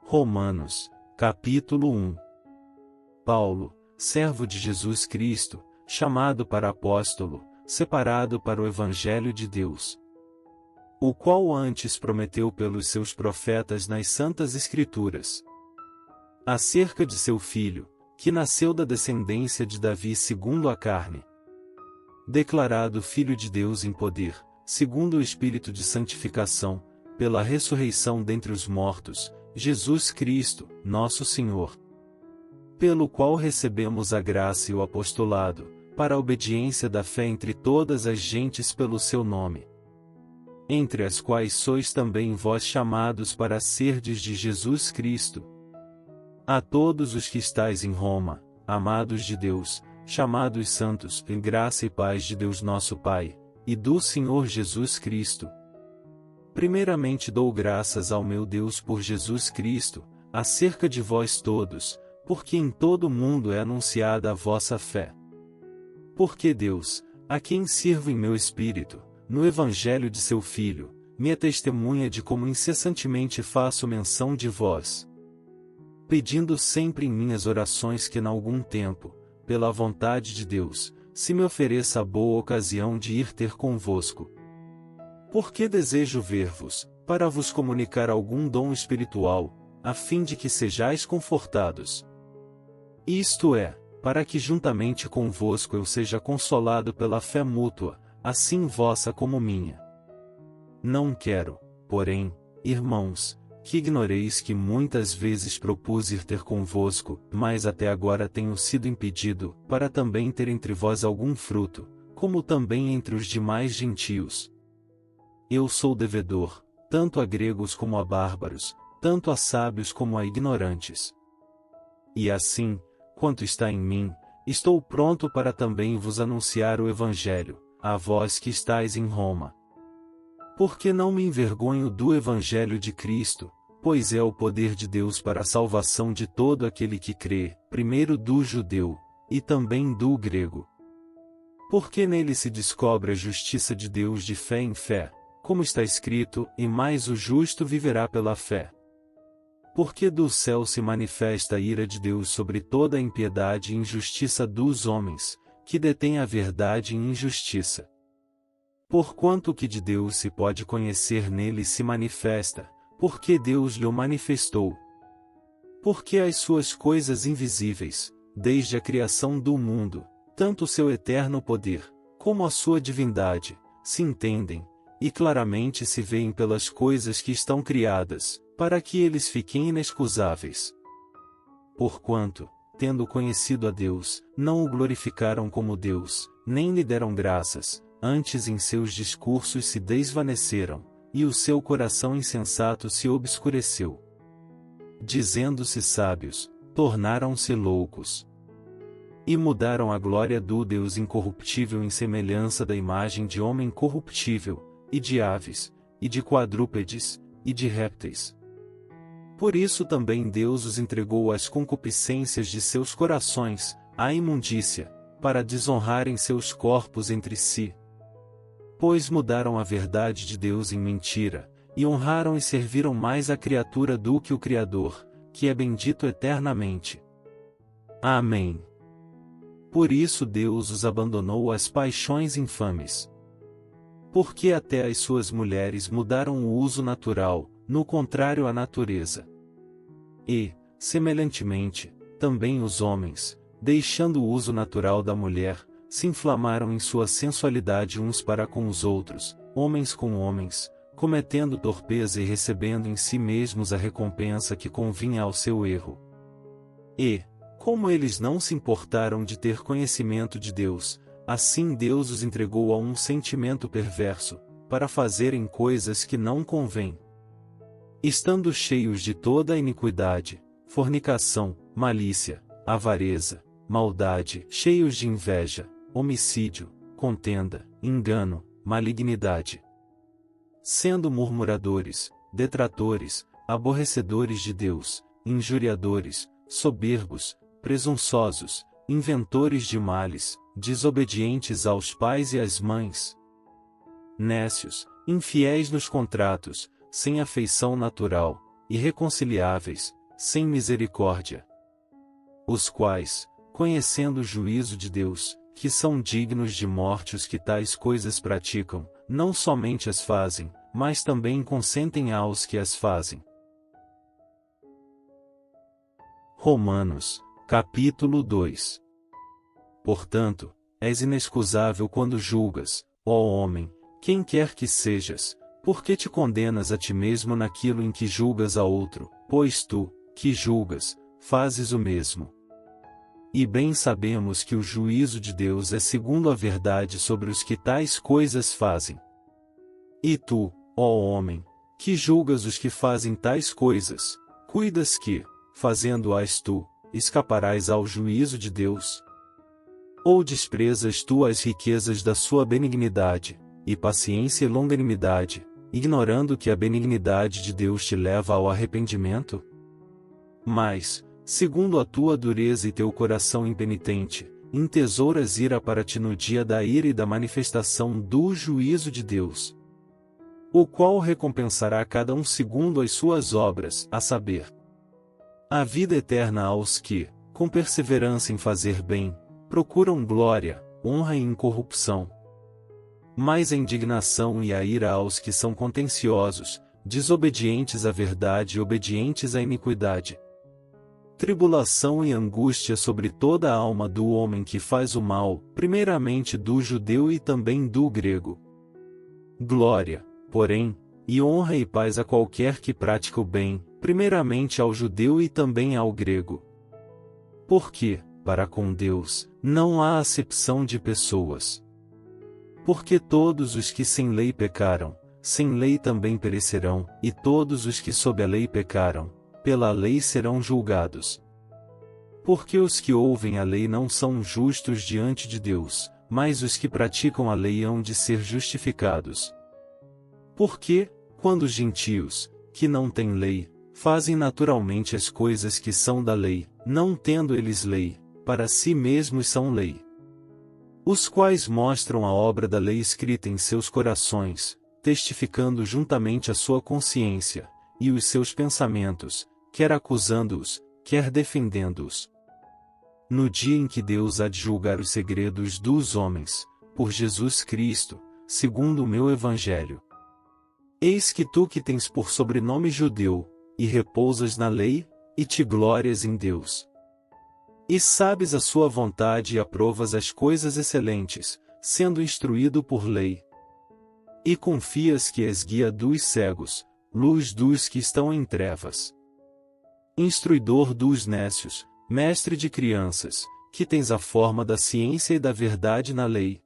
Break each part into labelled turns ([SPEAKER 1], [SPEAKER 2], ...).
[SPEAKER 1] Romanos, capítulo 1. Paulo, servo de Jesus Cristo, chamado para apóstolo, separado para o Evangelho de Deus, o qual antes prometeu pelos seus profetas nas Santas Escrituras, acerca de seu Filho, que nasceu da descendência de Davi segundo a carne, declarado Filho de Deus em poder, segundo o Espírito de santificação, pela ressurreição dentre os mortos, Jesus Cristo, nosso Senhor, pelo qual recebemos a graça e o apostolado, para a obediência da fé entre todas as gentes pelo seu nome, entre as quais sois também vós chamados para serdes de Jesus Cristo. A todos os que estais em Roma, amados de Deus, chamados santos, em graça e paz de Deus nosso Pai, e do Senhor Jesus Cristo. Primeiramente dou graças ao meu Deus por Jesus Cristo, acerca de vós todos, porque em todo o mundo é anunciada a vossa fé. Porque Deus, a quem sirvo em meu espírito, no Evangelho de seu Filho, me é testemunha de como incessantemente faço menção de vós, pedindo sempre em minhas orações que, em algum tempo, pela vontade de Deus, se me ofereça a boa ocasião de ir ter convosco. Porque desejo ver-vos, para vos comunicar algum dom espiritual, a fim de que sejais confortados. Isto é, para que juntamente convosco eu seja consolado pela fé mútua, assim vossa como minha. Não quero, porém, irmãos, que ignoreis que muitas vezes propus ir ter convosco, mas até agora tenho sido impedido, para também ter entre vós algum fruto, como também entre os demais gentios. Eu sou devedor, tanto a gregos como a bárbaros, tanto a sábios como a ignorantes. E assim, quanto está em mim, estou pronto para também vos anunciar o Evangelho, a vós que estáis em Roma. Porque não me envergonho do Evangelho de Cristo, pois é o poder de Deus para a salvação de todo aquele que crê, primeiro do judeu, e também do grego. Porque nele se descobre a justiça de Deus de fé em fé, como está escrito, e mais o justo viverá pela fé. Porque do céu se manifesta a ira de Deus sobre toda a impiedade e injustiça dos homens, que detêm a verdade em injustiça. Porquanto o que de Deus se pode conhecer nele se manifesta, porque Deus lhe o manifestou. Porque as suas coisas invisíveis, desde a criação do mundo, tanto o seu eterno poder, como a sua divindade, se entendem, e claramente se veem pelas coisas que estão criadas, para que eles fiquem inexcusáveis. Porquanto, tendo conhecido a Deus, não o glorificaram como Deus, nem lhe deram graças, antes em seus discursos se desvaneceram, e o seu coração insensato se obscureceu. Dizendo-se sábios, tornaram-se loucos. E mudaram a glória do Deus incorruptível em semelhança da imagem de homem corruptível, e de aves, e de quadrúpedes, e de répteis. Por isso também Deus os entregou às concupiscências de seus corações, à imundícia, para desonrarem seus corpos entre si. Pois mudaram a verdade de Deus em mentira, e honraram e serviram mais a criatura do que o Criador, que é bendito eternamente. Amém. Por isso Deus os abandonou às paixões infames. Porque até as suas mulheres mudaram o uso natural, no contrário à natureza. E, semelhantemente, também os homens, deixando o uso natural da mulher, se inflamaram em sua sensualidade uns para com os outros, homens com homens, cometendo torpeza e recebendo em si mesmos a recompensa que convinha ao seu erro. E, como eles não se importaram de ter conhecimento de Deus, assim Deus os entregou a um sentimento perverso, para fazerem coisas que não convêm. Estando cheios de toda a iniquidade, fornicação, malícia, avareza, maldade, cheios de inveja, homicídio, contenda, engano, malignidade. Sendo murmuradores, detratores, aborrecedores de Deus, injuriadores, soberbos, presunçosos, inventores de males, desobedientes aos pais e às mães, nécios, infiéis nos contratos, sem afeição natural, irreconciliáveis, sem misericórdia. Os quais, conhecendo o juízo de Deus, que são dignos de morte os que tais coisas praticam, não somente as fazem, mas também consentem aos que as fazem. Romanos, capítulo 2. Portanto, és inexcusável quando julgas, ó homem, quem quer que sejas, porque te condenas a ti mesmo naquilo em que julgas a outro, pois tu, que julgas, fazes o mesmo. E bem sabemos que o juízo de Deus é segundo a verdade sobre os que tais coisas fazem. E tu, ó homem, que julgas os que fazem tais coisas, cuidas que, fazendo-as tu, escaparás ao juízo de Deus? Ou desprezas tu as riquezas da sua benignidade, e paciência e longanimidade, ignorando que a benignidade de Deus te leva ao arrependimento? Mas, segundo a tua dureza e teu coração impenitente, entesouras ira para ti no dia da ira e da manifestação do juízo de Deus, o qual recompensará cada um segundo as suas obras, a saber, a vida eterna aos que, com perseverança em fazer bem, procuram glória, honra e incorrupção. Mas a indignação e a ira aos que são contenciosos, desobedientes à verdade e obedientes à iniquidade. Tribulação e angústia sobre toda a alma do homem que faz o mal, primeiramente do judeu e também do grego. Glória, porém, e honra e paz a qualquer que pratica o bem, primeiramente ao judeu e também ao grego. Porque, para com Deus, não há acepção de pessoas. Porque todos os que sem lei pecaram, sem lei também perecerão, e todos os que sob a lei pecaram, pela lei serão julgados. Porque os que ouvem a lei não são justos diante de Deus, mas os que praticam a lei hão de ser justificados. Porque, quando os gentios, que não têm lei, fazem naturalmente as coisas que são da lei, não tendo eles lei, para si mesmos são lei. Os quais mostram a obra da lei escrita em seus corações, testificando juntamente a sua consciência, e os seus pensamentos, quer acusando-os, quer defendendo-os. No dia em que Deus há de julgar os segredos dos homens, por Jesus Cristo, segundo o meu Evangelho. Eis que tu que tens por sobrenome judeu, e repousas na lei, e te glórias em Deus. E sabes a sua vontade e aprovas as coisas excelentes, sendo instruído por lei. E confias que és guia dos cegos, luz dos que estão em trevas. Instruidor dos nécios, mestre de crianças, que tens a forma da ciência e da verdade na lei.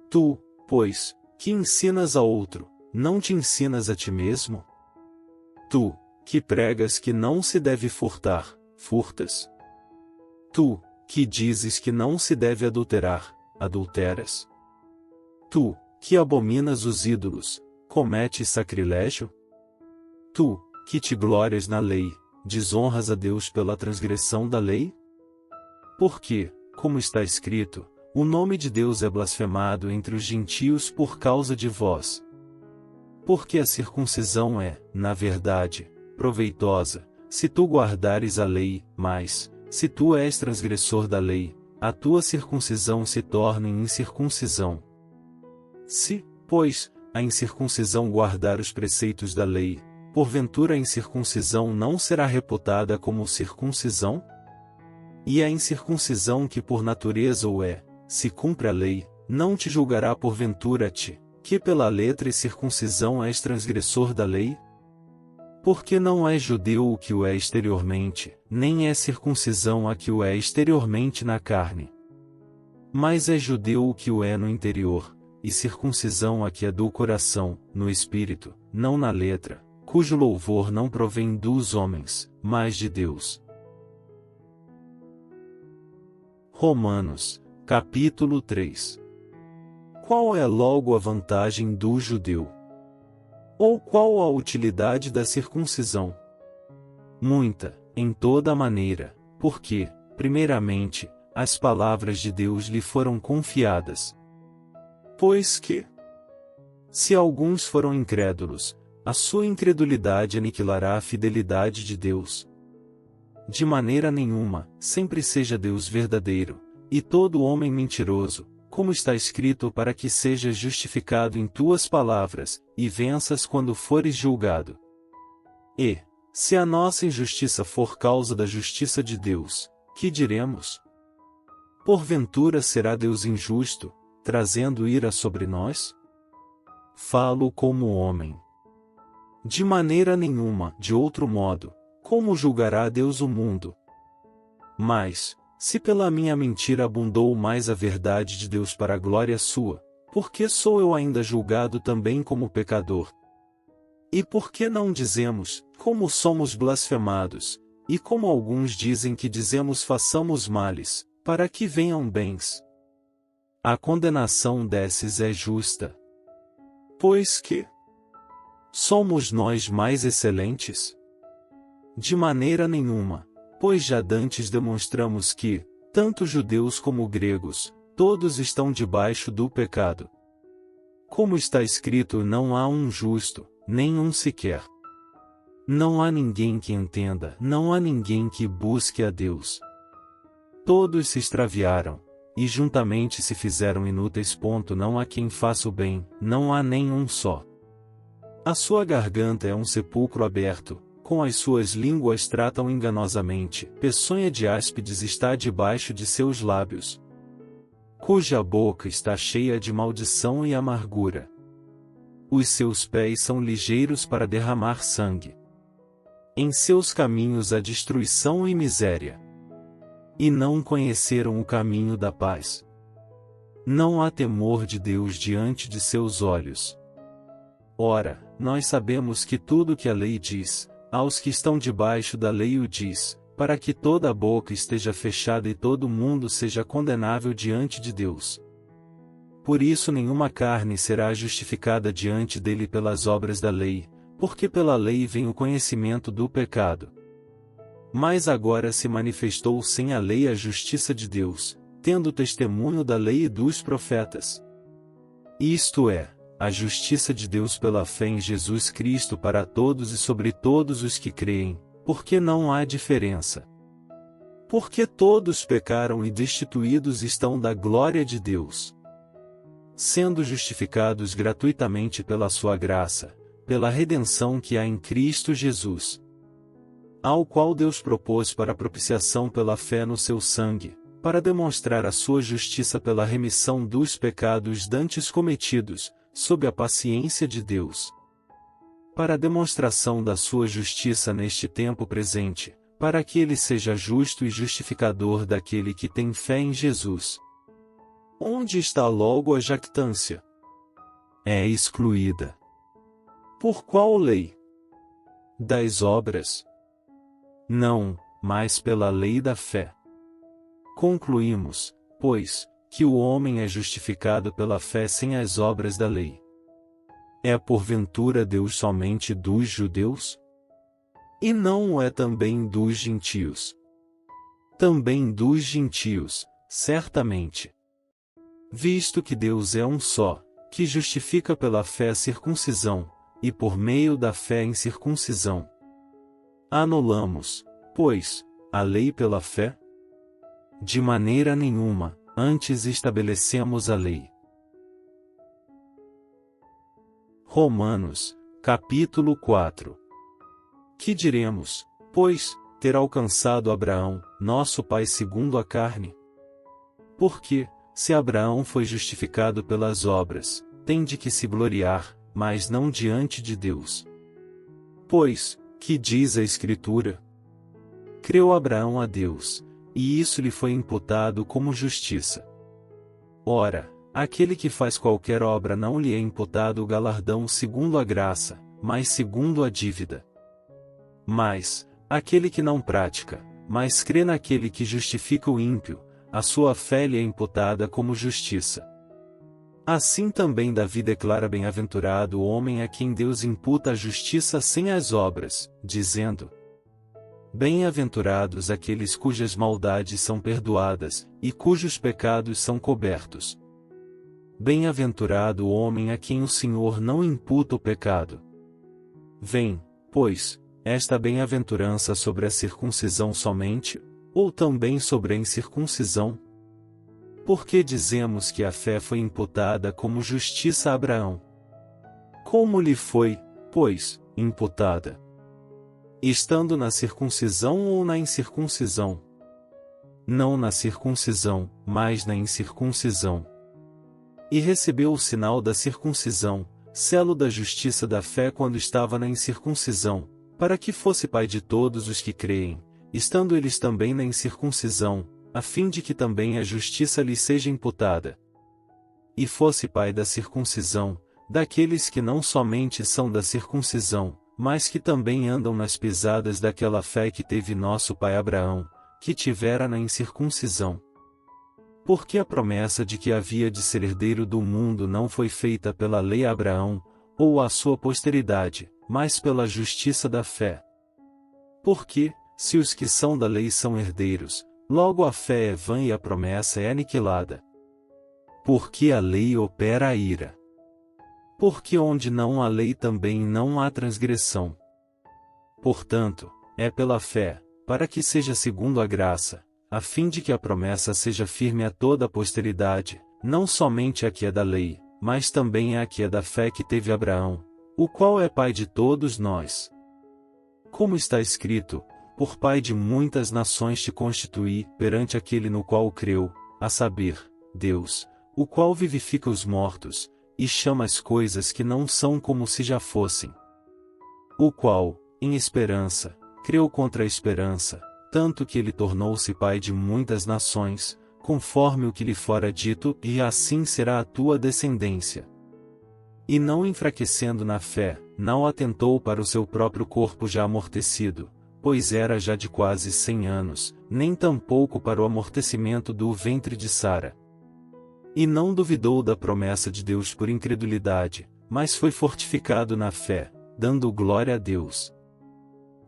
[SPEAKER 1] Tu, pois, que ensinas a outro, não te ensinas a ti mesmo? Tu, que pregas que não se deve furtar, furtas? Tu, que dizes que não se deve adulterar, adulteras? Tu, que abominas os ídolos, cometes sacrilégio? Tu, que te glórias na lei, desonras a Deus pela transgressão da lei? Porque, como está escrito, o nome de Deus é blasfemado entre os gentios por causa de vós. Porque a circuncisão é, na verdade, proveitosa, se tu guardares a lei, mas, se tu és transgressor da lei, a tua circuncisão se torna em incircuncisão. Se, pois, a incircuncisão guardar os preceitos da lei, porventura a incircuncisão não será reputada como circuncisão? E a incircuncisão que por natureza o é, se cumpre a lei, não te julgará porventura a ti, que pela letra e circuncisão és transgressor da lei? Porque não é judeu o que o é exteriormente, nem é circuncisão a que o é exteriormente na carne. Mas é judeu o que o é no interior, e circuncisão a que é do coração, no espírito, não na letra, cujo louvor não provém dos homens, mas de Deus. Romanos, capítulo 3. Qual é logo a vantagem do judeu? Ou qual a utilidade da circuncisão? Muita, em toda maneira, porque, primeiramente, as palavras de Deus lhe foram confiadas. Pois que, se alguns foram incrédulos, a sua incredulidade aniquilará a fidelidade de Deus. De maneira nenhuma, sempre seja Deus verdadeiro, e todo homem mentiroso, como está escrito, para que sejas justificado em tuas palavras, e venças quando fores julgado. E, se a nossa injustiça for causa da justiça de Deus, que diremos? Porventura será Deus injusto, trazendo ira sobre nós? Falo como homem. De maneira nenhuma, de outro modo, como julgará Deus o mundo? Mas, se pela minha mentira abundou mais a verdade de Deus para a glória sua, por que sou eu ainda julgado também como pecador? E por que não dizemos, como somos blasfemados, e como alguns dizem que dizemos façamos males, para que venham bens? A condenação desses é justa. Pois que somos nós mais excelentes? De maneira nenhuma, pois já dantes demonstramos que, tanto judeus como gregos, todos estão debaixo do pecado. Como está escrito, não há um justo, nem um sequer. Não há ninguém que entenda, não há ninguém que busque a Deus. Todos se extraviaram, e juntamente se fizeram inúteis. Não há quem faça o bem, não há nem um só. A sua garganta é um sepulcro aberto, com as suas línguas tratam enganosamente, peçonha de áspides está debaixo de seus lábios, cuja boca está cheia de maldição e amargura. Os seus pés são ligeiros para derramar sangue. Em seus caminhos há destruição e miséria. E não conheceram o caminho da paz. Não há temor de Deus diante de seus olhos. Ora, nós sabemos que tudo que a lei diz, aos que estão debaixo da lei o diz, para que toda a boca esteja fechada e todo mundo seja condenável diante de Deus. Por isso nenhuma carne será justificada diante dele pelas obras da lei, porque pela lei vem o conhecimento do pecado. Mas agora se manifestou sem a lei a justiça de Deus, tendo testemunho da lei e dos profetas. Isto é, a justiça de Deus pela fé em Jesus Cristo para todos e sobre todos os que creem, porque não há diferença. Porque todos pecaram e destituídos estão da glória de Deus, sendo justificados gratuitamente pela sua graça, pela redenção que há em Cristo Jesus, ao qual Deus propôs para propiciação pela fé no seu sangue, para demonstrar a sua justiça pela remissão dos pecados dantes cometidos, sob a paciência de Deus, para a demonstração da sua justiça neste tempo presente, para que ele seja justo e justificador daquele que tem fé em Jesus. Onde está logo a jactância? É excluída. Por qual lei? Das obras? Não, mas pela lei da fé. Concluímos, pois, que o homem é justificado pela fé sem as obras da lei. É porventura Deus somente dos judeus? E não o é também dos gentios? Também dos gentios, certamente. Visto que Deus é um só, que justifica pela fé a circuncisão, e por meio da fé a incircuncisão. Anulamos, pois, a lei pela fé? De maneira nenhuma, antes estabelecemos a lei. Romanos, capítulo 4. Que diremos, pois, ter alcançado Abraão, nosso pai segundo a carne? Porque, se Abraão foi justificado pelas obras, tem de que se gloriar, mas não diante de Deus. Pois, que diz a Escritura? Creu Abraão a Deus, e isso lhe foi imputado como justiça. Ora, aquele que faz qualquer obra não lhe é imputado o galardão segundo a graça, mas segundo a dívida. Mas, aquele que não pratica, mas crê naquele que justifica o ímpio, a sua fé lhe é imputada como justiça. Assim também Davi declara bem-aventurado o homem a quem Deus imputa a justiça sem as obras, dizendo: Bem-aventurados aqueles cujas maldades são perdoadas, e cujos pecados são cobertos. Bem-aventurado o homem a quem o Senhor não imputa o pecado. Vem, pois, esta bem-aventurança sobre a circuncisão somente, ou também sobre a incircuncisão? Porque dizemos que a fé foi imputada como justiça a Abraão? Como lhe foi, pois, imputada? Estando na circuncisão ou na incircuncisão? Não na circuncisão, mas na incircuncisão. E recebeu o sinal da circuncisão, selo da justiça da fé quando estava na incircuncisão, para que fosse pai de todos os que creem, estando eles também na incircuncisão, a fim de que também a justiça lhe seja imputada. E fosse pai da circuncisão, daqueles que não somente são da circuncisão, mas que também andam nas pisadas daquela fé que teve nosso pai Abraão, que tivera na incircuncisão. Porque a promessa de que havia de ser herdeiro do mundo não foi feita pela lei a Abraão, ou à sua posteridade, mas pela justiça da fé. Porque, se os que são da lei são herdeiros, logo a fé é vã e a promessa é aniquilada. Porque a lei opera a ira. Porque onde não há lei também não há transgressão. Portanto, é pela fé, para que seja segundo a graça, a fim de que a promessa seja firme a toda a posteridade, não somente a que é da lei, mas também a que é da fé que teve Abraão, o qual é pai de todos nós. Como está escrito, por pai de muitas nações te constituí, perante aquele no qual creu, a saber, Deus, o qual vivifica os mortos, e chama as coisas que não são como se já fossem. O qual, em esperança, creu contra a esperança, tanto que ele tornou-se pai de muitas nações, conforme o que lhe fora dito, e assim será a tua descendência. E não enfraquecendo na fé, não atentou para o seu próprio corpo já amortecido, pois era já de quase 100 anos, nem tampouco para o amortecimento do ventre de Sara. E não duvidou da promessa de Deus por incredulidade, mas foi fortificado na fé, dando glória a Deus.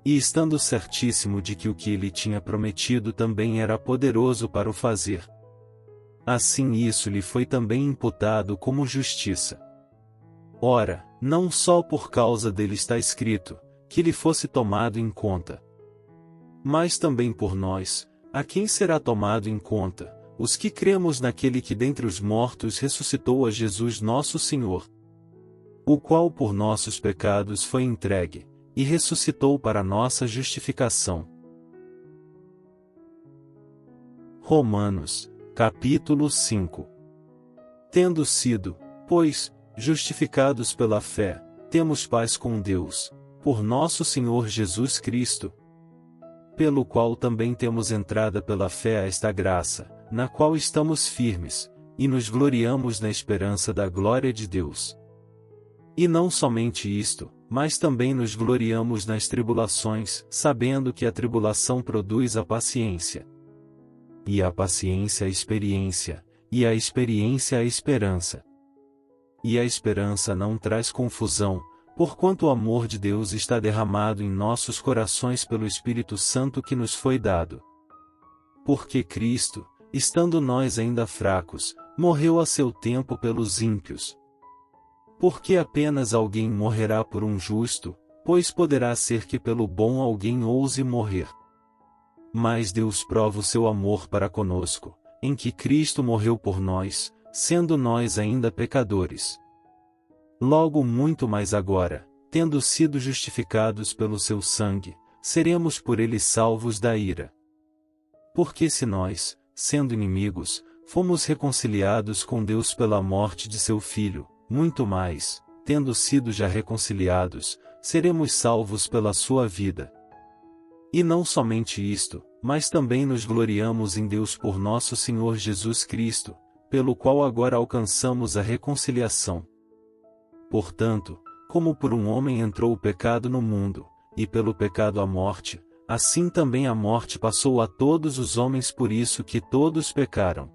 [SPEAKER 1] E estando certíssimo de que o que ele tinha prometido também era poderoso para o fazer. Assim isso lhe foi também imputado como justiça. Ora, não só por causa dele está escrito, que lhe fosse tomado em conta. Mas também por nós, a quem será tomado em conta, os que cremos naquele que dentre os mortos ressuscitou a Jesus nosso Senhor. O qual por nossos pecados foi entregue, e ressuscitou para nossa justificação. Romanos, capítulo 5. Tendo sido, pois, justificados pela fé, temos paz com Deus, por nosso Senhor Jesus Cristo, pelo qual também temos entrada pela fé a esta graça, na qual estamos firmes, e nos gloriamos na esperança da glória de Deus. E não somente isto, mas também nos gloriamos nas tribulações, sabendo que a tribulação produz a paciência. E a paciência a experiência, e a experiência a esperança. E a esperança não traz confusão, porquanto o amor de Deus está derramado em nossos corações pelo Espírito Santo que nos foi dado. Porque Cristo, estando nós ainda fracos, morreu a seu tempo pelos ímpios. Porque apenas alguém morrerá por um justo, pois poderá ser que pelo bom alguém ouse morrer. Mas Deus prova o seu amor para conosco, em que Cristo morreu por nós, sendo nós ainda pecadores. Logo muito mais agora, tendo sido justificados pelo seu sangue, seremos por ele salvos da ira. Porque se nós, sendo inimigos, fomos reconciliados com Deus pela morte de seu Filho, muito mais, tendo sido já reconciliados, seremos salvos pela sua vida. E não somente isto, mas também nos gloriamos em Deus por nosso Senhor Jesus Cristo, pelo qual agora alcançamos a reconciliação. Portanto, como por um homem entrou o pecado no mundo, e pelo pecado a morte, assim também a morte passou a todos os homens por isso que todos pecaram.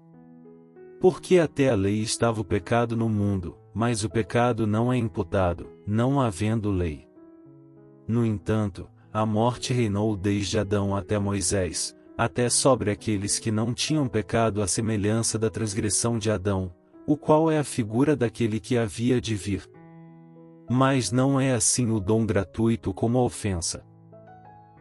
[SPEAKER 1] Porque até a lei estava o pecado no mundo, mas o pecado não é imputado, não havendo lei. No entanto, a morte reinou desde Adão até Moisés, até sobre aqueles que não tinham pecado à semelhança da transgressão de Adão, o qual é a figura daquele que havia de vir. Mas não é assim o dom gratuito como a ofensa.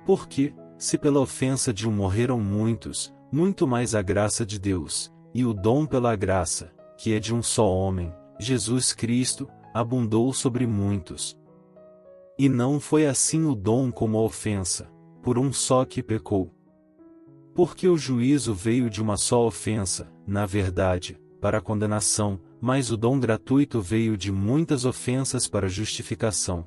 [SPEAKER 1] Porque, se pela ofensa de um morreram muitos, muito mais a graça de Deus, e o dom pela graça, que é de um só homem, Jesus Cristo, abundou sobre muitos. E não foi assim o dom como a ofensa, por um só que pecou. Porque o juízo veio de uma só ofensa, na verdade, para a condenação, mas o dom gratuito veio de muitas ofensas para a justificação.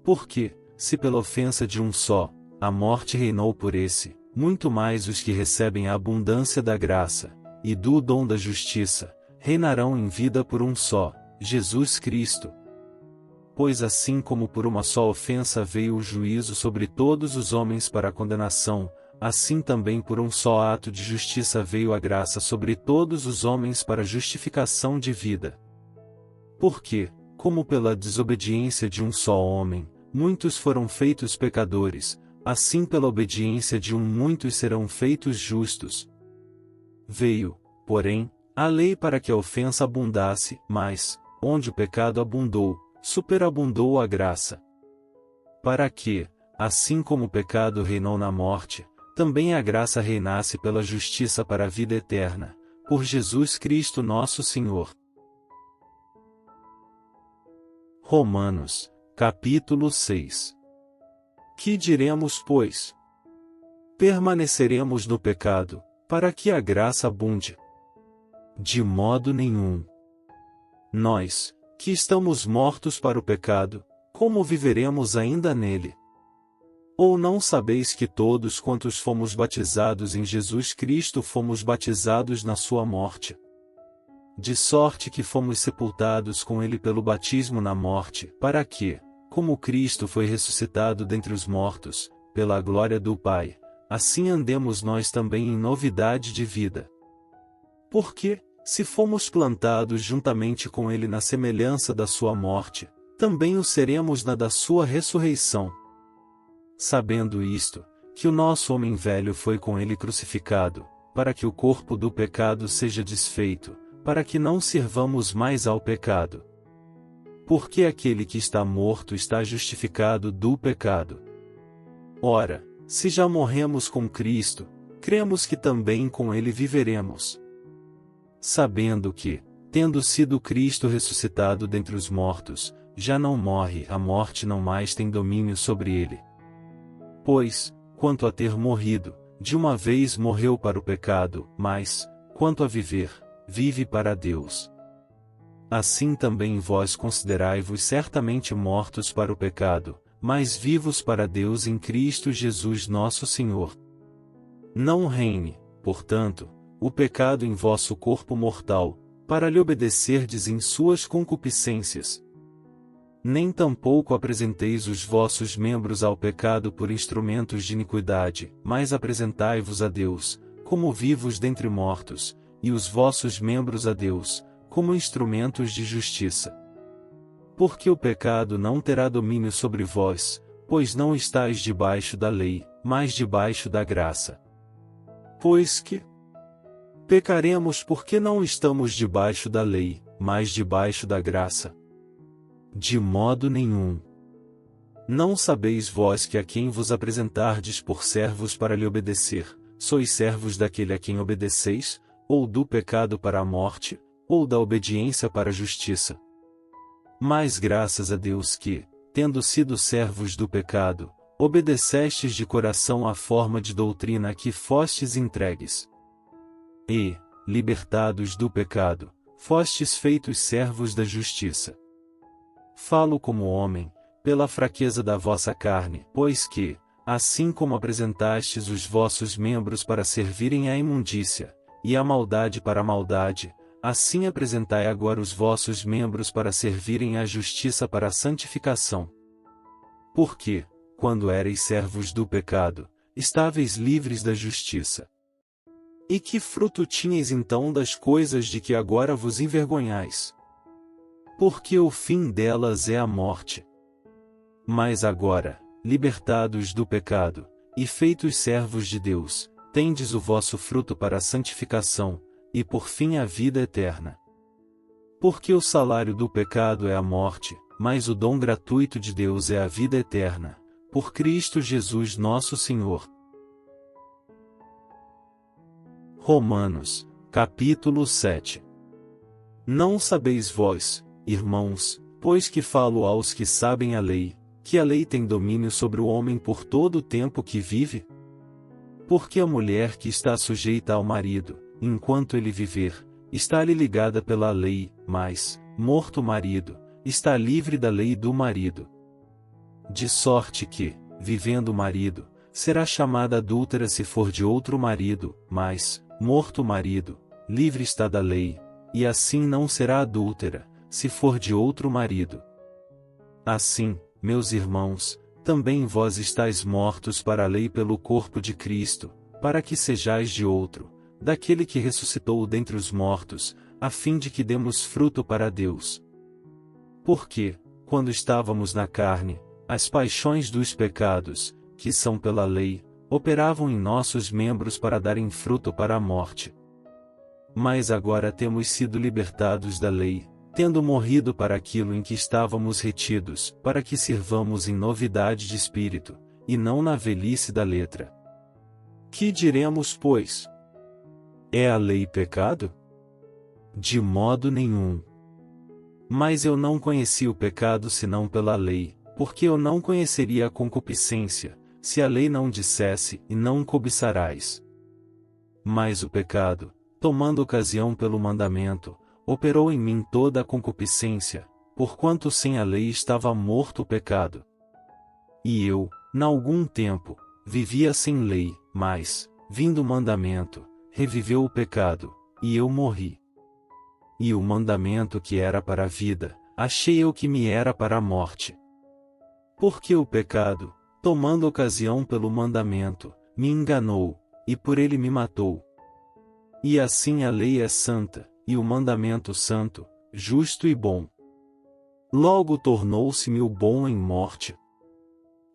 [SPEAKER 1] Porque, se pela ofensa de um só, a morte reinou por esse, muito mais os que recebem a abundância da graça, e do dom da justiça, reinarão em vida por um só, Jesus Cristo. Pois assim como por uma só ofensa veio o juízo sobre todos os homens para a condenação, assim também por um só ato de justiça veio a graça sobre todos os homens para a justificação de vida. Porque, como pela desobediência de um só homem, muitos foram feitos pecadores, assim pela obediência de um muitos serão feitos justos. Veio, porém, a lei para que a ofensa abundasse, mas, onde o pecado abundou, superabundou a graça. Para que, assim como o pecado reinou na morte, também a graça reinasse pela justiça para a vida eterna, por Jesus Cristo nosso Senhor. Romanos, capítulo 6. Que diremos, pois? Permaneceremos no pecado, para que a graça abunde? De modo nenhum. Nós, que estamos mortos para o pecado, como viveremos ainda nele? Ou não sabeis que todos quantos fomos batizados em Jesus Cristo fomos batizados na sua morte? De sorte que fomos sepultados com ele pelo batismo na morte, para que, como Cristo foi ressuscitado dentre os mortos, pela glória do Pai, assim andemos nós também em novidade de vida. Porque, se fomos plantados juntamente com ele na semelhança da sua morte, também o seremos na da sua ressurreição. Sabendo isto, que o nosso homem velho foi com ele crucificado, para que o corpo do pecado seja desfeito, para que não sirvamos mais ao pecado. Porque aquele que está morto está justificado do pecado. Ora, se já morremos com Cristo, cremos que também com ele viveremos. Sabendo que, tendo sido Cristo ressuscitado dentre os mortos, já não morre, a morte não mais tem domínio sobre ele. Pois, quanto a ter morrido, de uma vez morreu para o pecado, mas, quanto a viver, vive para Deus. Assim também vós considerai-vos certamente mortos para o pecado, mas vivos para Deus em Cristo Jesus nosso Senhor. Não reine, portanto, o pecado em vosso corpo mortal, para lhe obedecerdes em suas concupiscências. Nem tampouco apresenteis os vossos membros ao pecado por instrumentos de iniquidade, mas apresentai-vos a Deus, como vivos dentre mortos, e os vossos membros a Deus, como instrumentos de justiça. Porque o pecado não terá domínio sobre vós, pois não estáis debaixo da lei, mas debaixo da graça. Pois que pecaremos porque não estamos debaixo da lei, mas debaixo da graça? De modo nenhum. Não sabeis vós que a quem vos apresentardes por servos para lhe obedecer, sois servos daquele a quem obedeceis, ou do pecado para a morte, ou da obediência para a justiça? Mas graças a Deus que, tendo sido servos do pecado, obedecestes de coração à forma de doutrina a que fostes entregues. E, libertados do pecado, fostes feitos servos da justiça. Falo como homem, pela fraqueza da vossa carne, pois que, assim como apresentastes os vossos membros para servirem à imundícia, e a maldade para a maldade, assim apresentai agora os vossos membros para servirem à justiça para a santificação. Porque, quando éreis servos do pecado, estáveis livres da justiça. E que fruto tinhais então das coisas de que agora vos envergonhais? Porque o fim delas é a morte. Mas agora, libertados do pecado, e feitos servos de Deus, tendes o vosso fruto para a santificação, e por fim a vida eterna. Porque o salário do pecado é a morte, mas o dom gratuito de Deus é a vida eterna, por Cristo Jesus nosso Senhor. Romanos, capítulo 7. Não sabeis vós, irmãos, pois que falo aos que sabem a lei, que a lei tem domínio sobre o homem por todo o tempo que vive? Porque a mulher que está sujeita ao marido, enquanto ele viver, está-lhe ligada pela lei, mas, morto o marido, está livre da lei do marido. De sorte que, vivendo o marido, será chamada adúltera se for de outro marido, mas, morto o marido, livre está da lei, e assim não será adúltera, se for de outro marido. Assim, meus irmãos, também vós estáis mortos para a lei pelo corpo de Cristo, para que sejais de outro, daquele que ressuscitou dentre os mortos, a fim de que demos fruto para Deus. Porque, quando estávamos na carne, as paixões dos pecados, que são pela lei, operavam em nossos membros para darem fruto para a morte. Mas agora temos sido libertados da lei, tendo morrido para aquilo em que estávamos retidos, para que sirvamos em novidade de espírito, e não na velhice da letra. Que diremos, pois? É a lei pecado? De modo nenhum. Mas eu não conheci o pecado senão pela lei, porque eu não conheceria a concupiscência, se a lei não dissesse, e não cobiçarás. Mas o pecado, tomando ocasião pelo mandamento, operou em mim toda a concupiscência, porquanto sem a lei estava morto o pecado. E eu, n'algum tempo, vivia sem lei, mas, vindo o mandamento, reviveu o pecado, e eu morri. E o mandamento que era para a vida, achei eu que me era para a morte. Porque o pecado, tomando ocasião pelo mandamento, me enganou, e por ele me matou. E assim a lei é santa, e o mandamento santo, justo e bom. Logo tornou-se-me o bom em morte.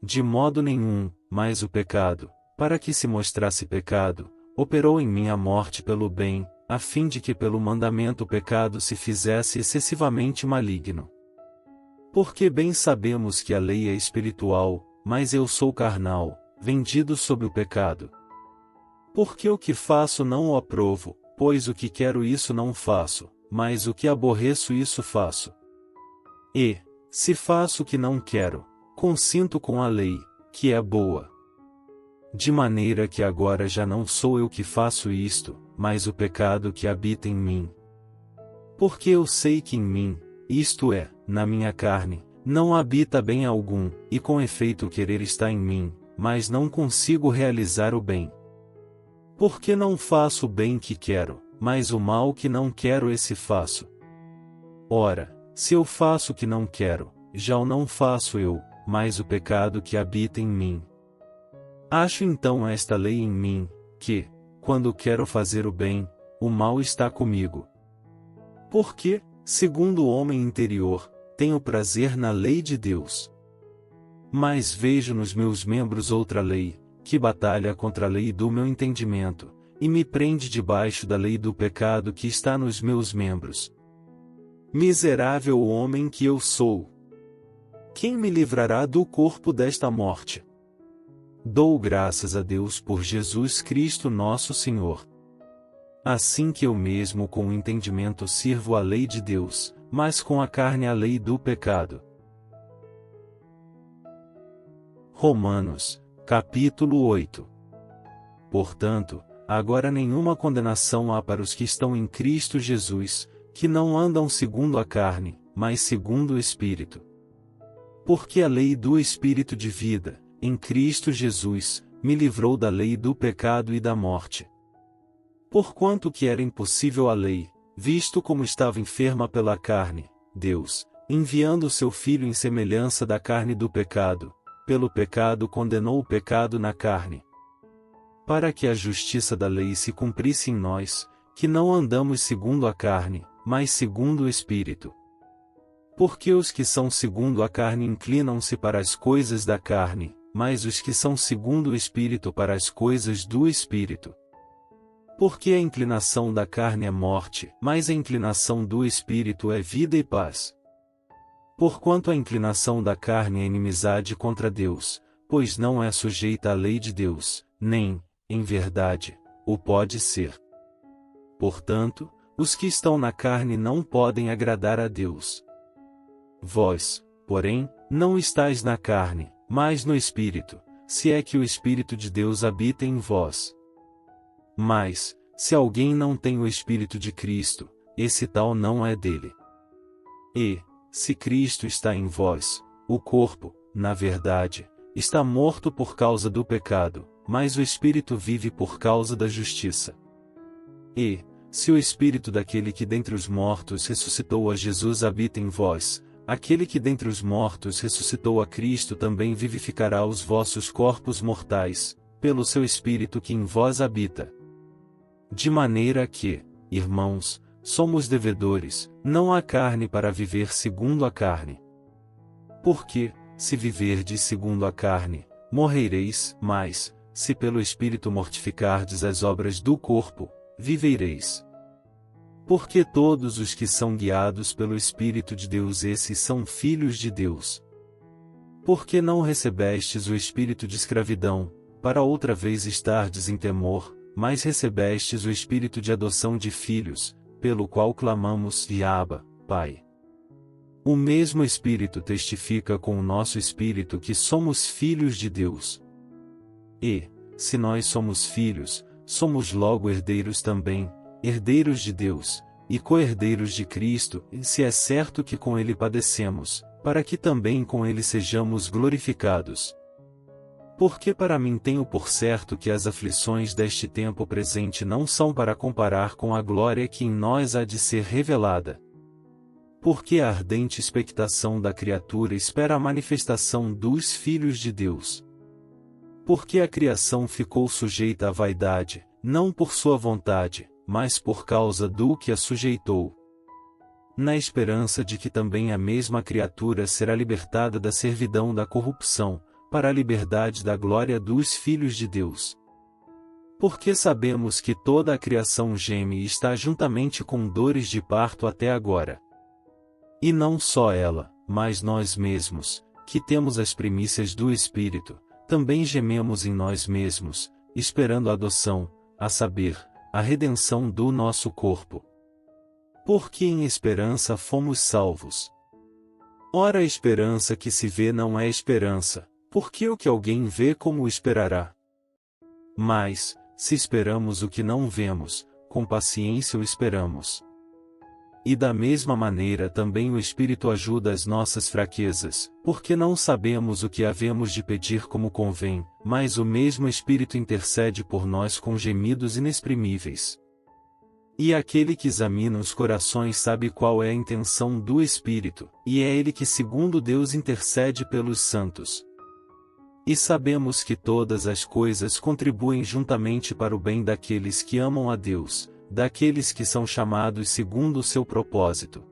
[SPEAKER 1] De modo nenhum, mas o pecado, para que se mostrasse pecado, operou em mim a morte pelo bem, a fim de que pelo mandamento o pecado se fizesse excessivamente maligno. Porque bem sabemos que a lei é espiritual, mas eu sou carnal, vendido sob o pecado. Porque o que faço não o aprovo, pois o que quero isso não faço, mas o que aborreço isso faço. E, se faço o que não quero, consinto com a lei, que é boa. De maneira que agora já não sou eu que faço isto, mas o pecado que habita em mim. Porque eu sei que em mim, isto é, na minha carne, não habita bem algum, e com efeito o querer está em mim, mas não consigo realizar o bem. Porque não faço o bem que quero, mas o mal que não quero esse faço. Ora, se eu faço o que não quero, já o não faço eu, mas o pecado que habita em mim. Acho então esta lei em mim, que, quando quero fazer o bem, o mal está comigo. Porque, segundo o homem interior, tenho prazer na lei de Deus. Mas vejo nos meus membros outra lei, que batalha contra a lei do meu entendimento, e me prende debaixo da lei do pecado que está nos meus membros. Miserável homem que eu sou! Quem me livrará do corpo desta morte? Dou graças a Deus por Jesus Cristo nosso Senhor. Assim que eu mesmo com o entendimento sirvo a lei de Deus, mas com a carne a lei do pecado. Romanos, capítulo 8. Portanto, agora nenhuma condenação há para os que estão em Cristo Jesus, que não andam segundo a carne, mas segundo o Espírito. Porque a lei do Espírito de vida, em Cristo Jesus, me livrou da lei do pecado e da morte. Porquanto que era impossível a lei, visto como estava enferma pela carne, Deus, enviando o seu Filho em semelhança da carne do pecado, pelo pecado condenou o pecado na carne. Para que a justiça da lei se cumprisse em nós, que não andamos segundo a carne, mas segundo o Espírito. Porque os que são segundo a carne inclinam-se para as coisas da carne, mas os que são segundo o Espírito para as coisas do Espírito. Porque a inclinação da carne é morte, mas a inclinação do Espírito é vida e paz. Porquanto a inclinação da carne é inimizade contra Deus, pois não é sujeita à lei de Deus, nem, em verdade, o pode ser. Portanto, os que estão na carne não podem agradar a Deus. Vós, porém, não estáis na carne, mas no Espírito, se é que o Espírito de Deus habita em vós. Mas, se alguém não tem o Espírito de Cristo, esse tal não é dele. E, se Cristo está em vós, o corpo, na verdade, está morto por causa do pecado, mas o Espírito vive por causa da justiça. E, se o Espírito daquele que dentre os mortos ressuscitou a Jesus habita em vós, aquele que dentre os mortos ressuscitou a Cristo também vivificará os vossos corpos mortais, pelo seu Espírito que em vós habita. De maneira que, irmãos, somos devedores, não à carne para viver segundo a carne. Porque, se viverdes segundo a carne, morrereis, mas, se pelo Espírito mortificardes as obras do corpo, vivereis. Porque todos os que são guiados pelo Espírito de Deus esses são filhos de Deus. Porque não recebestes o espírito de escravidão, para outra vez estardes em temor, mas recebestes o espírito de adoção de filhos, pelo qual clamamos, Abba, Pai. O mesmo Espírito testifica com o nosso espírito que somos filhos de Deus. E, se nós somos filhos, somos logo herdeiros também, herdeiros de Deus, e co-herdeiros de Cristo, e se é certo que com Ele padecemos, para que também com Ele sejamos glorificados. Porque para mim tenho por certo que as aflições deste tempo presente não são para comparar com a glória que em nós há de ser revelada. Porque a ardente expectação da criatura espera a manifestação dos filhos de Deus. Porque a criação ficou sujeita à vaidade, não por sua vontade, mas por causa do que a sujeitou. Na esperança de que também a mesma criatura será libertada da servidão da corrupção, para a liberdade da glória dos filhos de Deus. Porque sabemos que toda a criação geme e está juntamente com dores de parto até agora. E não só ela, mas nós mesmos, que temos as primícias do Espírito, também gememos em nós mesmos, esperando a adoção, a saber, a redenção do nosso corpo. Porque em esperança fomos salvos. Ora, a esperança que se vê não é esperança, porque o que alguém vê como esperará? Mas, se esperamos o que não vemos, com paciência o esperamos. E da mesma maneira também o Espírito ajuda as nossas fraquezas, porque não sabemos o que havemos de pedir como convém, mas o mesmo Espírito intercede por nós com gemidos inexprimíveis. E aquele que examina os corações sabe qual é a intenção do Espírito, e é ele que segundo Deus intercede pelos santos. E sabemos que todas as coisas contribuem juntamente para o bem daqueles que amam a Deus, daqueles que são chamados segundo o seu propósito.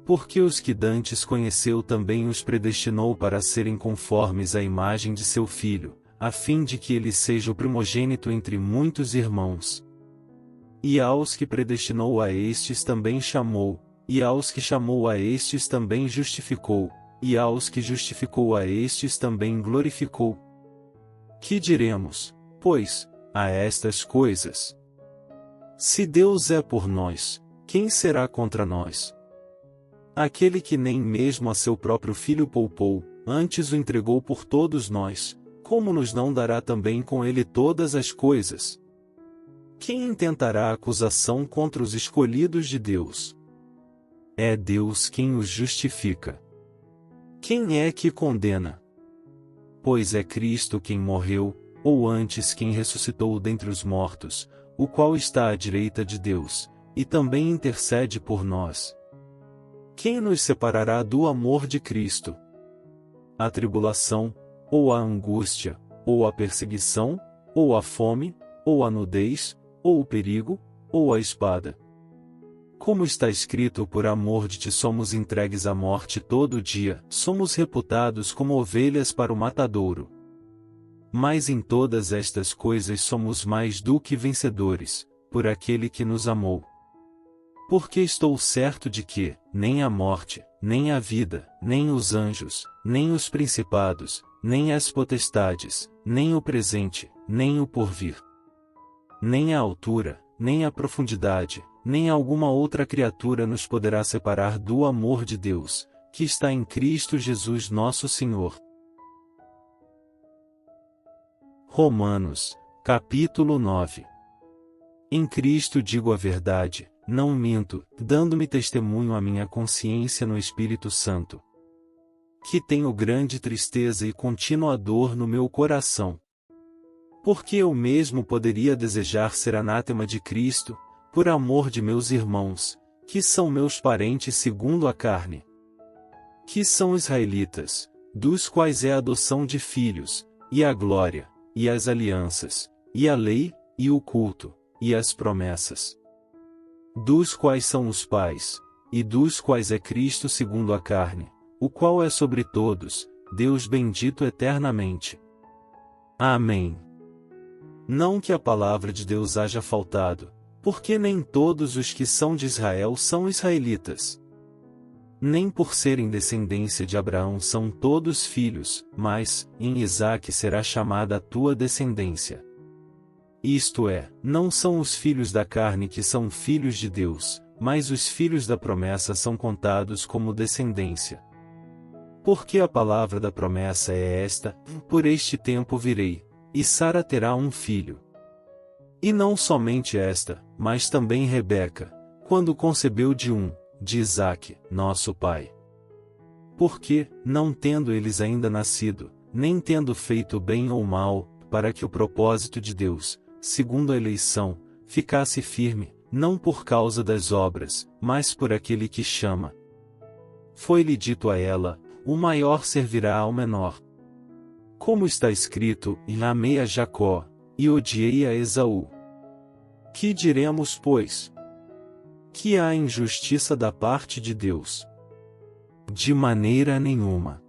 [SPEAKER 1] Porque os que dantes conheceu também os predestinou para serem conformes à imagem de seu Filho, a fim de que ele seja o primogênito entre muitos irmãos. E aos que predestinou a estes também chamou, e aos que chamou a estes também justificou, e aos que justificou a estes também glorificou. Que diremos, pois, a estas coisas? Se Deus é por nós, quem será contra nós? Aquele que nem mesmo a seu próprio Filho poupou, antes o entregou por todos nós, como nos não dará também com ele todas as coisas? Quem intentará acusação contra os escolhidos de Deus? É Deus quem os justifica. Quem é que condena? Pois é Cristo quem morreu, ou antes quem ressuscitou dentre os mortos, o qual está à direita de Deus, e também intercede por nós. Quem nos separará do amor de Cristo? A tribulação, ou a angústia, ou a perseguição, ou a fome, ou a nudez, ou o perigo, ou a espada? Como está escrito, por amor de ti somos entregues à morte todo dia, somos reputados como ovelhas para o matadouro. Mas em todas estas coisas somos mais do que vencedores, por aquele que nos amou. Porque estou certo de que, nem a morte, nem a vida, nem os anjos, nem os principados, nem as potestades, nem o presente, nem o porvir, nem a altura, nem a profundidade, nem alguma outra criatura nos poderá separar do amor de Deus, que está em Cristo Jesus nosso Senhor. Romanos, capítulo 9. Em Cristo digo a verdade, não minto, dando-me testemunho a minha consciência no Espírito Santo, que tenho grande tristeza e contínua dor no meu coração. Porque eu mesmo poderia desejar ser anátema de Cristo, por amor de meus irmãos, que são meus parentes segundo a carne, que são israelitas, dos quais é a adoção de filhos, e a glória, e as alianças, e a lei, e o culto, e as promessas, dos quais são os pais, e dos quais é Cristo segundo a carne, o qual é sobre todos, Deus bendito eternamente. Amém. Não que a palavra de Deus haja faltado, porque nem todos os que são de Israel são israelitas. Nem por serem descendência de Abraão são todos filhos, mas, em Isaque será chamada a tua descendência. Isto é, não são os filhos da carne que são filhos de Deus, mas os filhos da promessa são contados como descendência. Porque a palavra da promessa é esta: por este tempo virei, e Sara terá um filho. E não somente esta, mas também Rebeca, quando concebeu de Isaque, nosso pai. Porque, não tendo eles ainda nascido, nem tendo feito bem ou mal, para que o propósito de Deus, segundo a eleição, ficasse firme, não por causa das obras, mas por aquele que chama. Foi-lhe dito a ela: o maior servirá ao menor. Como está escrito: e amei a Jacó, e odiei a Esaú. Que diremos, pois? Que há injustiça da parte de Deus? De maneira nenhuma.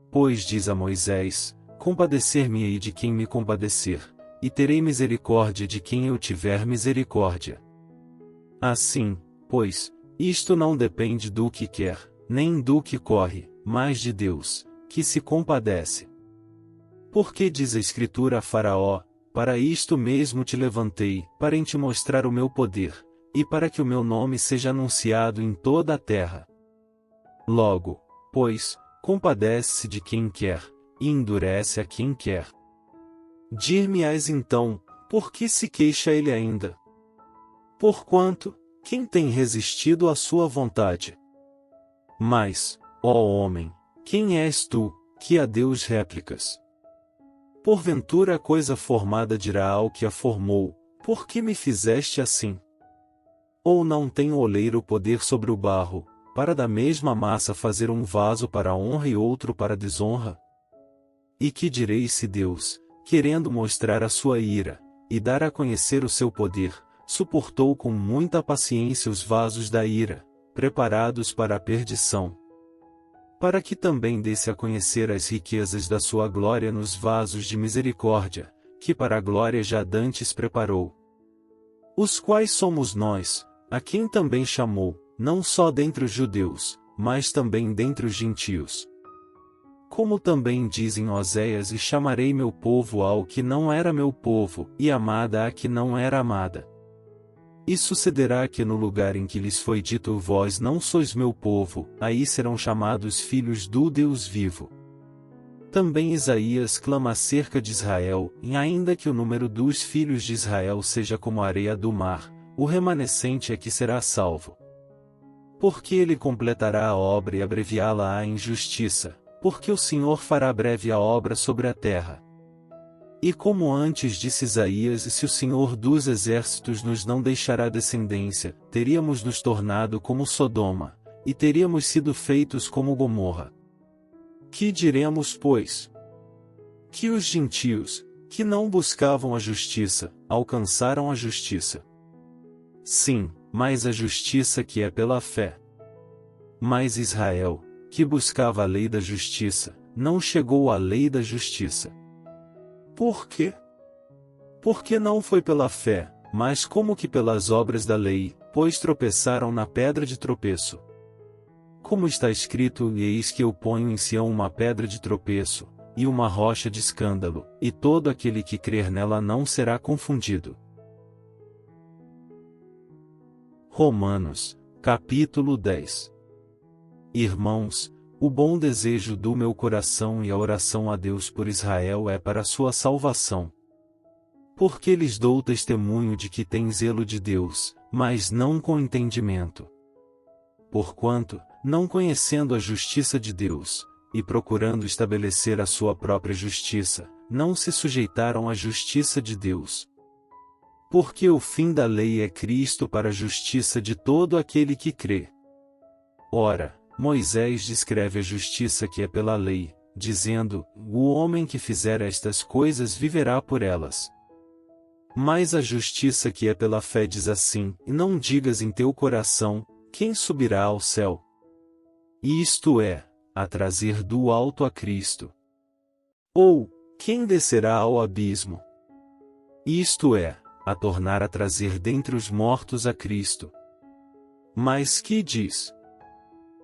[SPEAKER 1] Pois diz a Moisés: compadecer-me-ei de quem me compadecer, e terei misericórdia de quem eu tiver misericórdia. Assim, pois, isto não depende do que quer, nem do que corre, mas de Deus, que se compadece. Porque diz a Escritura a Faraó: para isto mesmo te levantei, para em te mostrar o meu poder, e para que o meu nome seja anunciado em toda a terra. Logo, pois, compadece-se de quem quer, e endurece a quem quer. Dir-me-ás então: por que se queixa ele ainda? Porquanto, quem tem resistido à sua vontade? Mas, ó homem, quem és tu, que a Deus réplicas? Porventura a coisa formada dirá ao que a formou: por que me fizeste assim? Ou não tem o oleiro poder sobre o barro, para da mesma massa fazer um vaso para a honra e outro para a desonra? E que direi se Deus, querendo mostrar a sua ira, e dar a conhecer o seu poder, suportou com muita paciência os vasos da ira, preparados para a perdição, para que também desse a conhecer as riquezas da sua glória nos vasos de misericórdia, que para a glória já dantes preparou. Os quais somos nós, a quem também chamou, não só dentre os judeus, mas também dentre os gentios. Como também diz em Oséias: e chamarei meu povo ao que não era meu povo, e amada a que não era amada. E sucederá que no lugar em que lhes foi dito: vós não sois meu povo, aí serão chamados filhos do Deus vivo. Também Isaías clama acerca de Israel: e ainda que o número dos filhos de Israel seja como a areia do mar, o remanescente é que será salvo. Porque ele completará a obra e abreviá-la-á em justiça, porque o Senhor fará breve a obra sobre a terra. E como antes disse Isaías: se o Senhor dos exércitos nos não deixará descendência, teríamos nos tornado como Sodoma, e teríamos sido feitos como Gomorra. Que diremos, pois? Que os gentios, que não buscavam a justiça, alcançaram a justiça. Sim, mas a justiça que é pela fé. Mas Israel, que buscava a lei da justiça, não chegou à lei da justiça. Por quê? Porque não foi pela fé, mas como que pelas obras da lei, pois tropeçaram na pedra de tropeço. Como está escrito: eis que eu ponho em Sião uma pedra de tropeço, e uma rocha de escândalo, e todo aquele que crer nela não será confundido. Romanos, capítulo 10. Irmãos, o bom desejo do meu coração e a oração a Deus por Israel é para a sua salvação. Porque lhes dou testemunho de que têm zelo de Deus, mas não com entendimento. Porquanto, não conhecendo a justiça de Deus, e procurando estabelecer a sua própria justiça, não se sujeitaram à justiça de Deus. Porque o fim da lei é Cristo para a justiça de todo aquele que crê. Ora, Moisés descreve a justiça que é pela lei, dizendo: o homem que fizer estas coisas viverá por elas. Mas a justiça que é pela fé diz assim: e não digas em teu coração, quem subirá ao céu? Isto é, a trazer do alto a Cristo. Ou, quem descerá ao abismo? Isto é, a tornar a trazer dentre os mortos a Cristo. Mas que diz?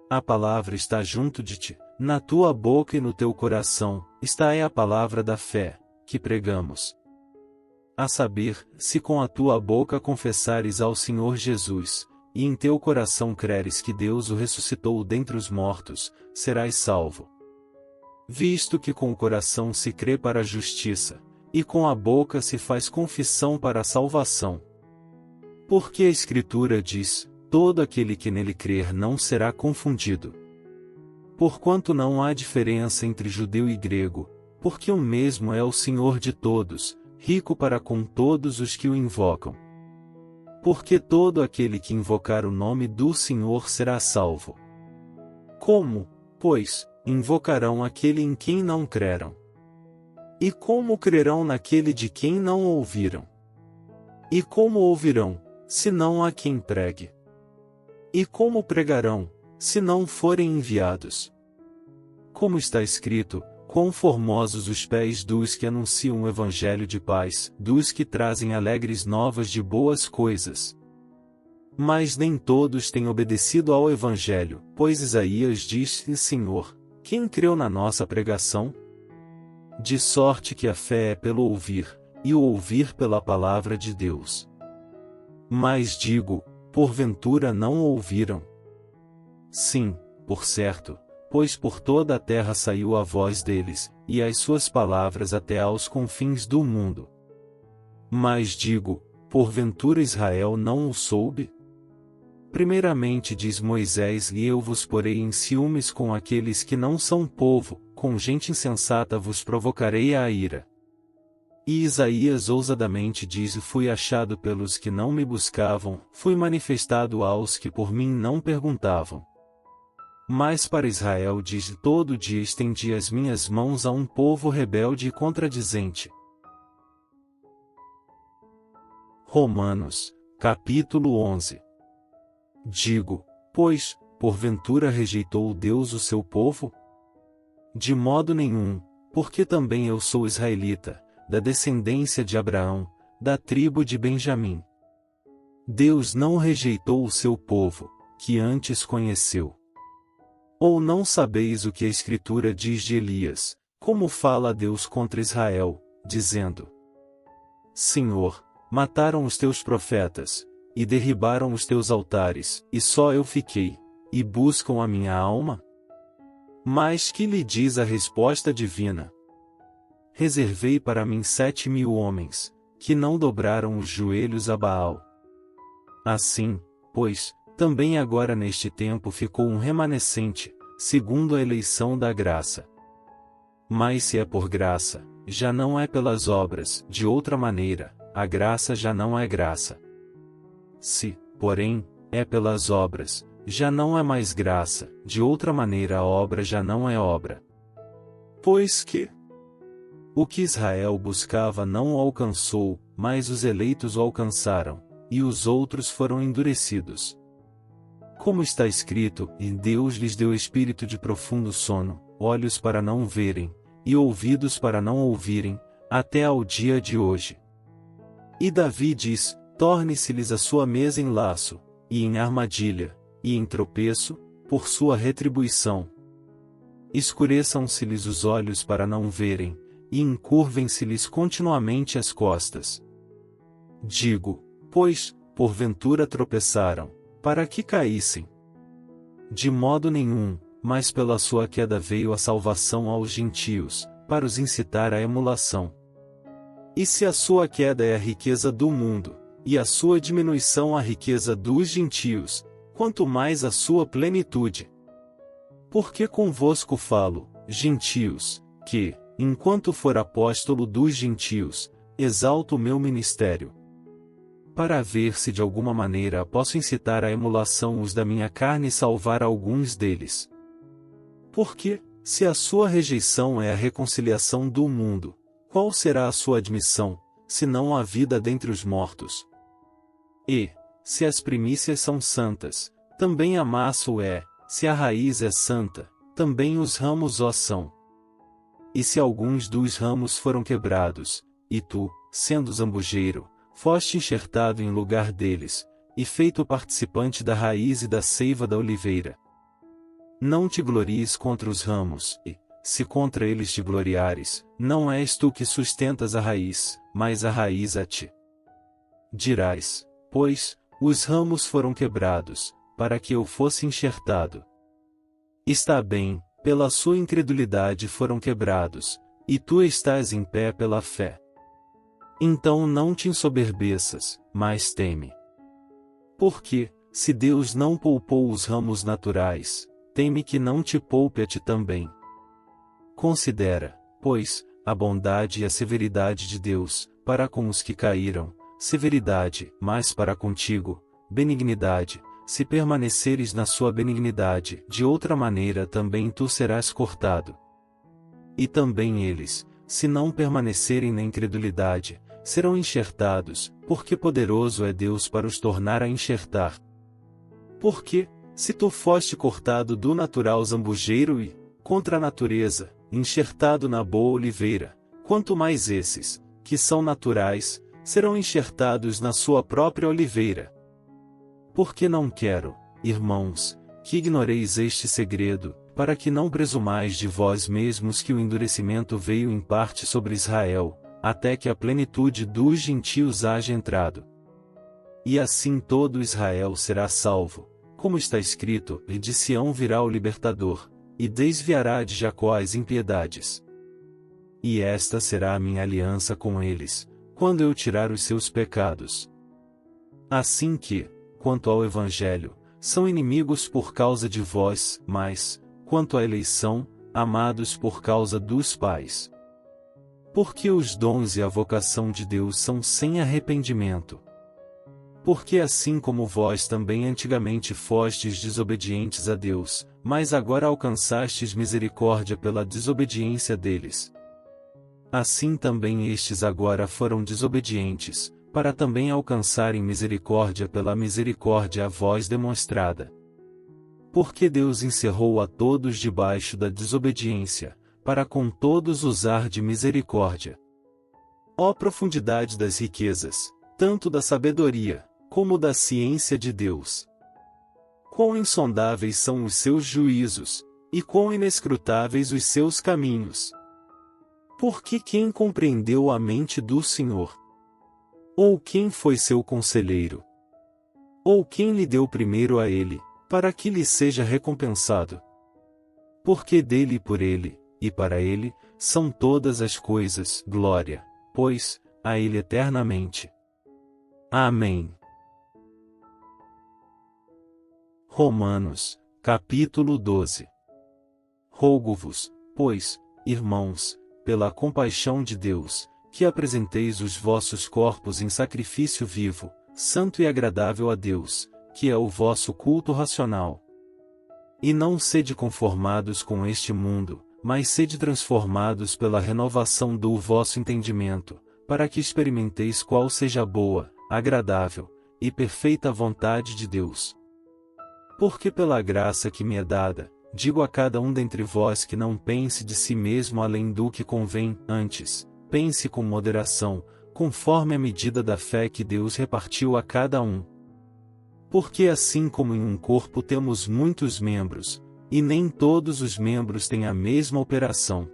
[SPEAKER 1] A palavra está junto de ti, na tua boca e no teu coração, esta é a palavra da fé, que pregamos. A saber, se com a tua boca confessares ao Senhor Jesus, e em teu coração creres que Deus o ressuscitou dentre os mortos, serás salvo. Visto que com o coração se crê para a justiça, e com a boca se faz confissão para a salvação. Porque a Escritura diz: todo aquele que nele crer não será confundido. Porquanto não há diferença entre judeu e grego, porque o mesmo é o Senhor de todos, rico para com todos os que o invocam. Porque todo aquele que invocar o nome do Senhor será salvo. Como, pois, invocarão aquele em quem não creram? E como crerão naquele de quem não ouviram? E como ouvirão, se não há quem pregue? E como pregarão, se não forem enviados? Como está escrito: quão formosos os pés dos que anunciam o evangelho de paz, dos que trazem alegres novas de boas coisas. Mas nem todos têm obedecido ao evangelho, pois Isaías diz: Senhor, quem creu na nossa pregação? De sorte que a fé é pelo ouvir, e o ouvir pela palavra de Deus. Mas digo, porventura não ouviram? Sim, por certo, pois por toda a terra saiu a voz deles, e as suas palavras até aos confins do mundo. Mas digo, porventura Israel não o soube? Primeiramente diz Moisés: e eu vos porei em ciúmes com aqueles que não são povo, com gente insensata vos provocarei a ira. E Isaías ousadamente diz: fui achado pelos que não me buscavam, fui manifestado aos que por mim não perguntavam. Mas para Israel diz: todo dia estendi as minhas mãos a um povo rebelde e contradizente. Romanos, capítulo 11. Digo, pois, porventura rejeitou Deus o seu povo? De modo nenhum, porque também eu sou israelita, da descendência de Abraão, da tribo de Benjamim. Deus não rejeitou o seu povo, que antes conheceu. Ou não sabeis o que a Escritura diz de Elias, como fala Deus contra Israel, dizendo: Senhor, mataram os teus profetas, e derribaram os teus altares, e só eu fiquei, e buscam a minha alma? Mas que lhe diz a resposta divina? Reservei para mim 7.000 homens, que não dobraram os joelhos a Baal. Assim, pois, também agora neste tempo ficou um remanescente, segundo a eleição da graça. Mas se é por graça, já não é pelas obras, de outra maneira, a graça já não é graça. Se, porém, é pelas obras, já não é mais graça, de outra maneira a obra já não é obra. Pois que o que Israel buscava não o alcançou, mas os eleitos o alcançaram, e os outros foram endurecidos. Como está escrito: e Deus lhes deu espírito de profundo sono, olhos para não verem, e ouvidos para não ouvirem, até ao dia de hoje. E Davi diz: torne-se-lhes a sua mesa em laço, e em armadilha, e em tropeço, por sua retribuição. Escureçam-se-lhes os olhos para não verem, e encurvem-se-lhes continuamente as costas. Digo, pois, porventura tropeçaram, para que caíssem? De modo nenhum, mas pela sua queda veio a salvação aos gentios, para os incitar à emulação. E se a sua queda é a riqueza do mundo, e a sua diminuição a riqueza dos gentios, quanto mais a sua plenitude. Porque convosco falo, gentios, que, enquanto for apóstolo dos gentios, exalto o meu ministério. Para ver se de alguma maneira posso incitar à emulação os da minha carne e salvar alguns deles. Porque, se a sua rejeição é a reconciliação do mundo, qual será a sua admissão, senão a vida dentre os mortos? E, se as primícias são santas, também a massa o é, se a raiz é santa, também os ramos o são. E se alguns dos ramos foram quebrados, e tu, sendo zambujeiro, foste enxertado em lugar deles, e feito participante da raiz e da seiva da oliveira. Não te glories contra os ramos, e, se contra eles te gloriares, não és tu que sustentas a raiz, mas a raiz a ti. Dirás, pois, os ramos foram quebrados, para que eu fosse enxertado. Está bem, pela sua incredulidade foram quebrados, e tu estás em pé pela fé. Então não te ensoberbeças, mas teme. Porque, se Deus não poupou os ramos naturais, teme que não te poupe a ti também. Considera, pois, a bondade e a severidade de Deus, para com os que caíram, severidade, mas para contigo, benignidade, se permaneceres na sua benignidade, de outra maneira também tu serás cortado. E também eles, se não permanecerem na incredulidade, serão enxertados, porque poderoso é Deus para os tornar a enxertar. Porque, se tu foste cortado do natural zambujeiro e, contra a natureza, enxertado na boa oliveira, quanto mais esses, que são naturais, serão enxertados na sua própria oliveira. Porque não quero, irmãos, que ignoreis este segredo, para que não presumais de vós mesmos que o endurecimento veio em parte sobre Israel, até que a plenitude dos gentios haja entrado. E assim todo Israel será salvo, como está escrito, e de Sião virá o libertador, e desviará de Jacó as impiedades. E esta será a minha aliança com eles, quando eu tirar os seus pecados. Assim que, quanto ao Evangelho, são inimigos por causa de vós, mas, quanto à eleição, amados por causa dos pais. Porque os dons e a vocação de Deus são sem arrependimento. Porque assim como vós também antigamente fostes desobedientes a Deus, mas agora alcançastes misericórdia pela desobediência deles. Assim também estes agora foram desobedientes, para também alcançarem misericórdia pela misericórdia a vós demonstrada. Porque Deus encerrou a todos debaixo da desobediência, para com todos usar de misericórdia. Ó profundidade das riquezas, tanto da sabedoria, como da ciência de Deus! Quão insondáveis são os seus juízos, e quão inescrutáveis os seus caminhos! Porque quem compreendeu a mente do Senhor? Ou quem foi seu conselheiro? Ou quem lhe deu primeiro a ele, para que lhe seja recompensado? Porque dele e por ele, e para ele, são todas as coisas, glória, pois, a ele eternamente. Amém. Romanos, capítulo 12. Rogo-vos, pois, irmãos, pela compaixão de Deus, que apresenteis os vossos corpos em sacrifício vivo, santo e agradável a Deus, que é o vosso culto racional. E não sede conformados com este mundo, mas sede transformados pela renovação do vosso entendimento, para que experimenteis qual seja a boa, agradável e perfeita vontade de Deus. Porque pela graça que me é dada, digo a cada um dentre vós que não pense de si mesmo além do que convém, antes, pense com moderação, conforme a medida da fé que Deus repartiu a cada um. Porque assim como em um corpo temos muitos membros, e nem todos os membros têm a mesma operação,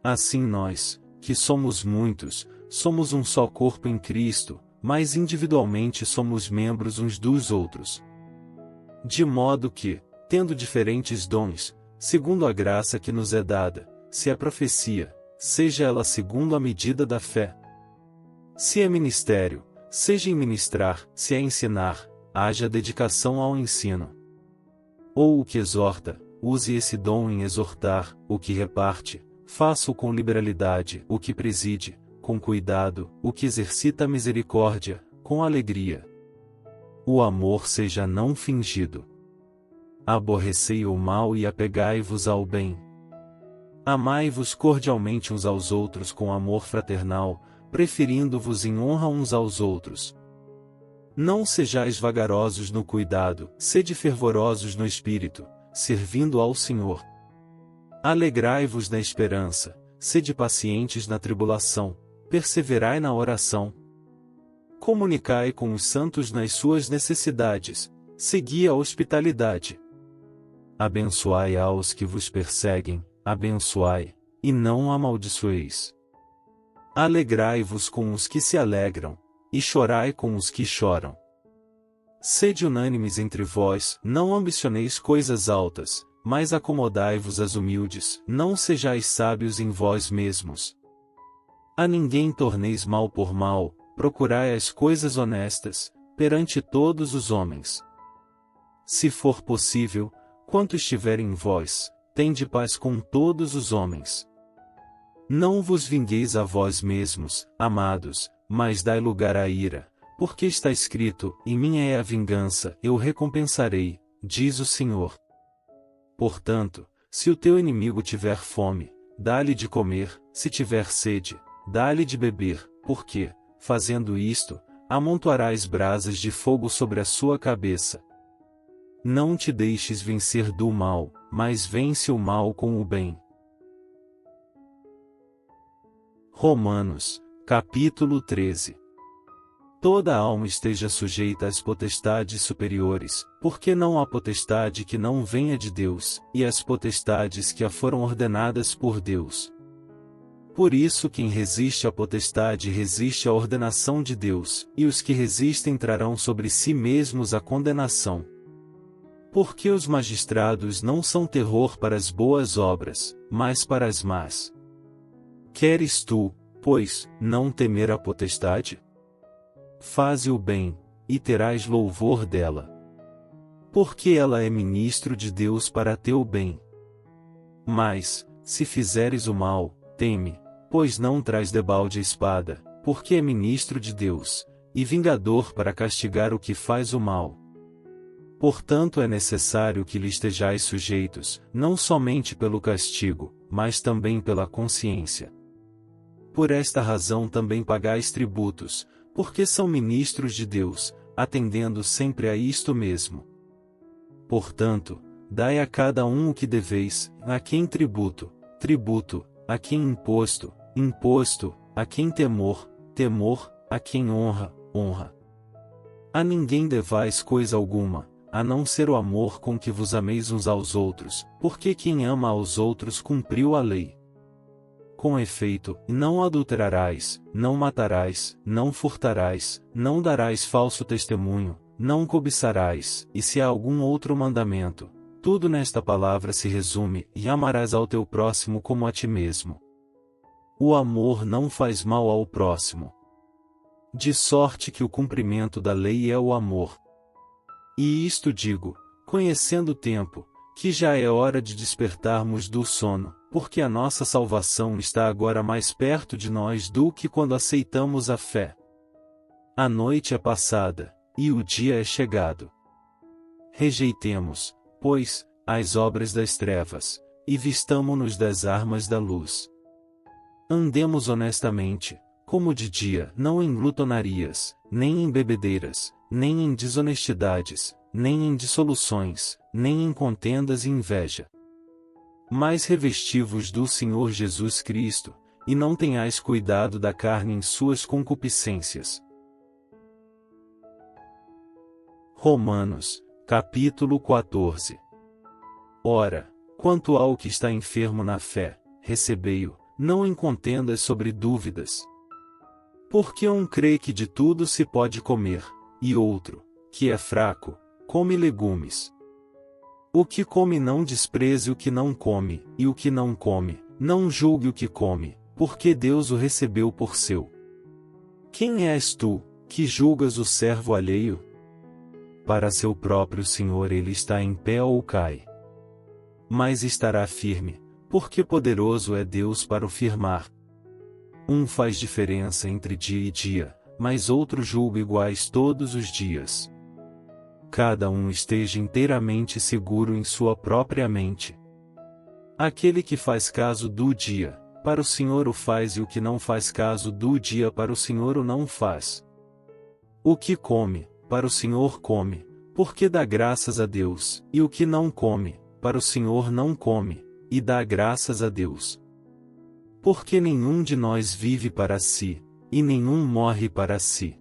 [SPEAKER 1] assim nós, que somos muitos, somos um só corpo em Cristo, mas individualmente somos membros uns dos outros. De modo que, tendo diferentes dons, segundo a graça que nos é dada, se é profecia, seja ela segundo a medida da fé. Se é ministério, seja em ministrar, se é ensinar, haja dedicação ao ensino. Ou o que exorta, use esse dom em exortar, o que reparte, faça-o com liberalidade, o que preside, com cuidado, o que exercita a misericórdia, com alegria. O amor seja não fingido. Aborrecei o mal e apegai-vos ao bem. Amai-vos cordialmente uns aos outros com amor fraternal, preferindo-vos em honra uns aos outros. Não sejais vagarosos no cuidado, sede fervorosos no espírito, servindo ao Senhor. Alegrai-vos na esperança, sede pacientes na tribulação, perseverai na oração. Comunicai com os santos nas suas necessidades, segui a hospitalidade. Abençoai aos que vos perseguem, abençoai, e não amaldiçoeis. Alegrai-vos com os que se alegram, e chorai com os que choram. Sede unânimes entre vós, não ambicioneis coisas altas, mas acomodai-vos às humildes, não sejais sábios em vós mesmos. A ninguém torneis mal por mal, procurai as coisas honestas, perante todos os homens. Se for possível, quanto estiver em vós, tende paz com todos os homens. Não vos vingueis a vós mesmos, amados, mas dai lugar à ira, porque está escrito, em minha é a vingança, eu recompensarei, diz o Senhor. Portanto, se o teu inimigo tiver fome, dá-lhe de comer, se tiver sede, dá-lhe de beber, porque, fazendo isto, amontoarás brasas de fogo sobre a sua cabeça. Não te deixes vencer do mal, mas vence o mal com o bem. Romanos, capítulo 13. Toda a alma esteja sujeita às potestades superiores, porque não há potestade que não venha de Deus, e as potestades que a foram ordenadas por Deus. Por isso quem resiste à potestade resiste à ordenação de Deus, e os que resistem trarão sobre si mesmos a condenação. Porque os magistrados não são terror para as boas obras, mas para as más. Queres tu, pois, não temer a potestade? Faze o bem, e terás louvor dela. Porque ela é ministro de Deus para teu bem. Mas, se fizeres o mal, teme, pois não traz debalde a espada, porque é ministro de Deus, e vingador para castigar o que faz o mal. Portanto é necessário que lhe estejais sujeitos, não somente pelo castigo, mas também pela consciência. Por esta razão também pagais tributos, porque são ministros de Deus, atendendo sempre a isto mesmo. Portanto, dai a cada um o que deveis, a quem tributo, tributo, a quem imposto, imposto, a quem temor, temor, a quem honra, honra. A ninguém devais coisa alguma, a não ser o amor com que vos ameis uns aos outros, porque quem ama aos outros cumpriu a lei. Com efeito, não adulterarás, não matarás, não furtarás, não darás falso testemunho, não cobiçarás, e se há algum outro mandamento, tudo nesta palavra se resume, e amarás ao teu próximo como a ti mesmo. O amor não faz mal ao próximo. De sorte que o cumprimento da lei é o amor. E isto digo, conhecendo o tempo, que já é hora de despertarmos do sono, porque a nossa salvação está agora mais perto de nós do que quando aceitamos a fé. A noite é passada, e o dia é chegado. Rejeitemos, pois, as obras das trevas, e vistamo-nos das armas da luz. Andemos honestamente, como de dia, não em glutonarias, nem em bebedeiras, nem em desonestidades, nem em dissoluções, nem em contendas e inveja. Mas revesti-vos do Senhor Jesus Cristo, e não tenhais cuidado da carne em suas concupiscências. Romanos, capítulo 14. Ora, quanto ao que está enfermo na fé, recebei-o, não em contendas sobre dúvidas. Porque um crê que de tudo se pode comer, e outro, que é fraco, come legumes. O que come não despreze o que não come, e o que não come, não julgue o que come, porque Deus o recebeu por seu. Quem és tu, que julgas o servo alheio? Para seu próprio Senhor ele está em pé ou cai. Mas estará firme, porque poderoso é Deus para o firmar. Um faz diferença entre dia e dia, mas outro julga iguais todos os dias. Cada um esteja inteiramente seguro em sua própria mente. Aquele que faz caso do dia, para o Senhor o faz, e o que não faz caso do dia para o Senhor o não faz. O que come, para o Senhor come, porque dá graças a Deus, e o que não come, para o Senhor não come, e dá graças a Deus. Porque nenhum de nós vive para si, e nenhum morre para si.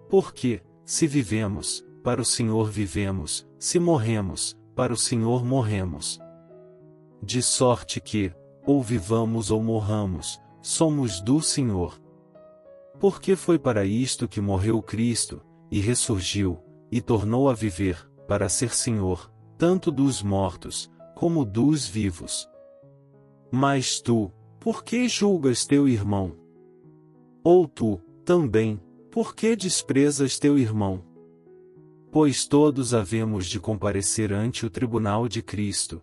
[SPEAKER 1] Porque, se vivemos, para o Senhor vivemos, se morremos, para o Senhor morremos. De sorte que, ou vivamos ou morramos, somos do Senhor. Porque foi para isto que morreu Cristo, e ressurgiu, e tornou a viver, para ser Senhor, tanto dos mortos, como dos vivos. Mas tu, por que julgas teu irmão? Ou tu, também, por que desprezas teu irmão? Pois todos havemos de comparecer ante o tribunal de Cristo.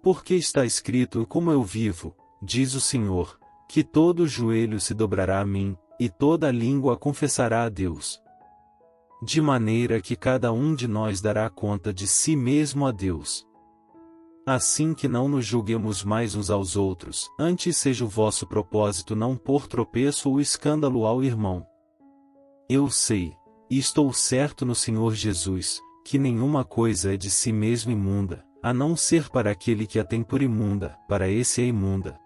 [SPEAKER 1] Porque está escrito: como eu vivo, diz o Senhor, que todo joelho se dobrará a mim, e toda língua confessará a Deus. De maneira que cada um de nós dará conta de si mesmo a Deus. Assim que não nos julguemos mais uns aos outros, antes seja o vosso propósito não pôr tropeço ou escândalo ao irmão. Eu sei, e estou certo no Senhor Jesus, que nenhuma coisa é de si mesmo imunda, a não ser para aquele que a tem por imunda, para esse é imunda.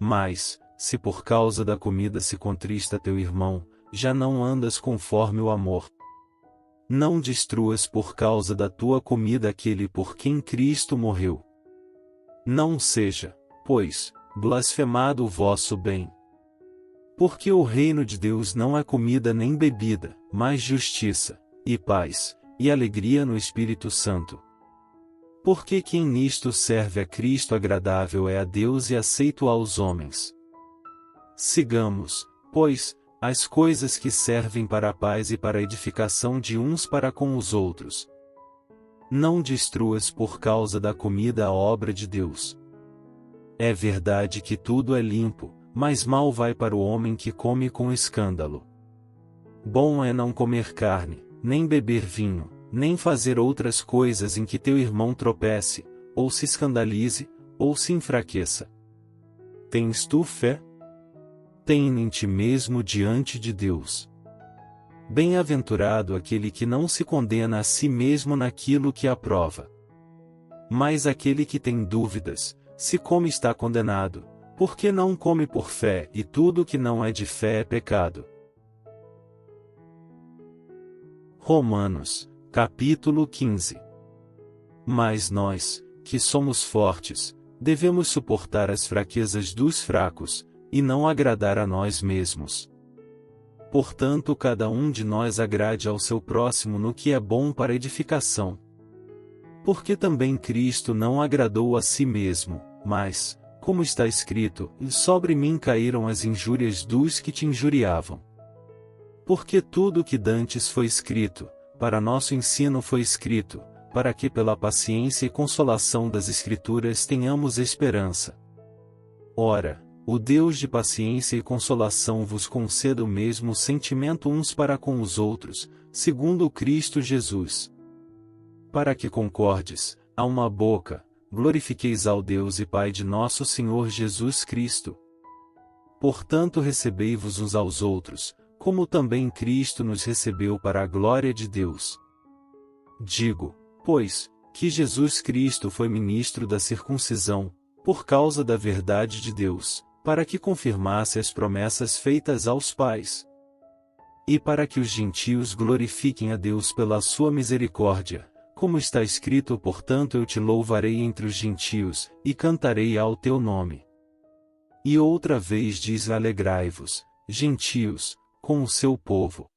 [SPEAKER 1] Mas, se por causa da comida se contrista teu irmão, já não andas conforme o amor. Não destruas por causa da tua comida aquele por quem Cristo morreu. Não seja, pois, blasfemado o vosso bem. Porque o reino de Deus não é comida nem bebida, mas justiça, e paz, e alegria no Espírito Santo. Porque quem nisto serve a Cristo agradável é a Deus e aceito aos homens. Sigamos, pois, as coisas que servem para a paz e para a edificação de uns para com os outros. Não destruas por causa da comida a obra de Deus. É verdade que tudo é limpo, mas mal vai para o homem que come com escândalo. Bom é não comer carne, nem beber vinho, nem fazer outras coisas em que teu irmão tropece, ou se escandalize, ou se enfraqueça. Tens tu fé? Tem em ti mesmo diante de Deus. Bem-aventurado aquele que não se condena a si mesmo naquilo que aprova. Mas aquele que tem dúvidas, se come está condenado, porque não come por fé, e tudo que não é de fé é pecado. Romanos, capítulo 15. Mas nós, que somos fortes, devemos suportar as fraquezas dos fracos, e não agradar a nós mesmos. Portanto, cada um de nós agrade ao seu próximo no que é bom para edificação. Porque também Cristo não agradou a si mesmo, mas, como está escrito, sobre mim caíram as injúrias dos que te injuriavam. Porque tudo o que dantes foi escrito, para nosso ensino foi escrito, para que pela paciência e consolação das Escrituras tenhamos esperança. Ora, o Deus de paciência e consolação vos conceda o mesmo sentimento uns para com os outros, segundo o Cristo Jesus. Para que concordes, a uma boca, glorifiqueis ao Deus e Pai de nosso Senhor Jesus Cristo. Portanto recebei-vos uns aos outros, como também Cristo nos recebeu para a glória de Deus. Digo, pois, que Jesus Cristo foi ministro da circuncisão, por causa da verdade de Deus, para que confirmasse as promessas feitas aos pais. e para que os gentios glorifiquem a Deus pela sua misericórdia, como está escrito: portanto eu te louvarei entre os gentios, e cantarei ao teu nome. E outra vez diz: alegrai-vos, gentios, com o seu povo.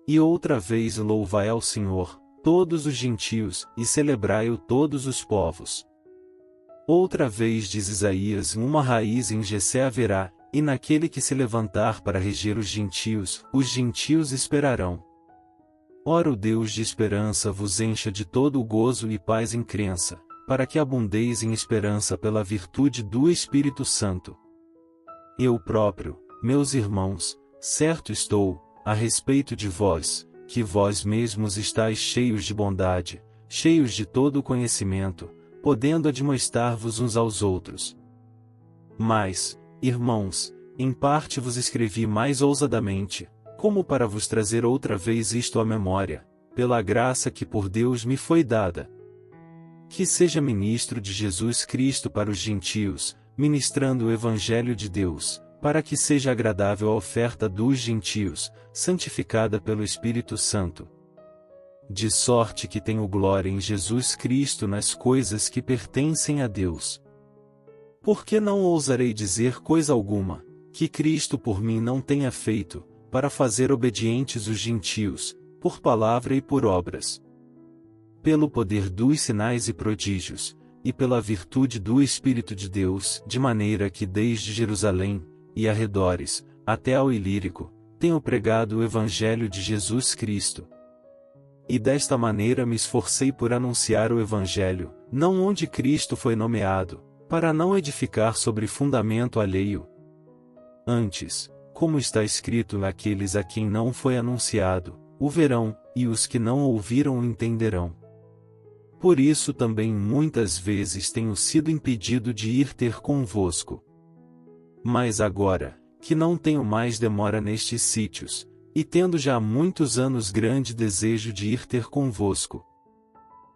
[SPEAKER 1] E outra vez louvai ao Senhor, todos os gentios, e celebrai-o todos os povos. Outra vez diz Isaías: uma raiz em Jessé haverá, e naquele que se levantar para reger os gentios esperarão. Ora o Deus de esperança vos encha de todo o gozo e paz em crença, para que abundeis em esperança pela virtude do Espírito Santo. Eu próprio, meus irmãos, certo estou, a respeito de vós, que vós mesmos estáis cheios de bondade, cheios de todo o conhecimento, podendo admoestar-vos uns aos outros. Mas, irmãos, em parte vos escrevi mais ousadamente, como para vos trazer outra vez isto à memória, pela graça que por Deus me foi dada. Que seja ministro de Jesus Cristo para os gentios, ministrando o Evangelho de Deus, para que seja agradável a oferta dos gentios, santificada pelo Espírito Santo. De sorte que tenho glória em Jesus Cristo nas coisas que pertencem a Deus. Porque não ousarei dizer coisa alguma, que Cristo por mim não tenha feito, para fazer obedientes os gentios, por palavra e por obras. Pelo poder dos sinais e prodígios, e pela virtude do Espírito de Deus, de maneira que desde Jerusalém, e arredores, até ao Ilírico, tenho pregado o Evangelho de Jesus Cristo. E desta maneira me esforcei por anunciar o Evangelho, não onde Cristo foi nomeado, para não edificar sobre fundamento alheio. Antes, como está escrito: aqueles a quem não foi anunciado, o verão, e os que não ouviram o entenderão. Por isso também muitas vezes tenho sido impedido de ir ter convosco. Mas agora, que não tenho mais demora nestes sítios, e tendo já há muitos anos grande desejo de ir ter convosco.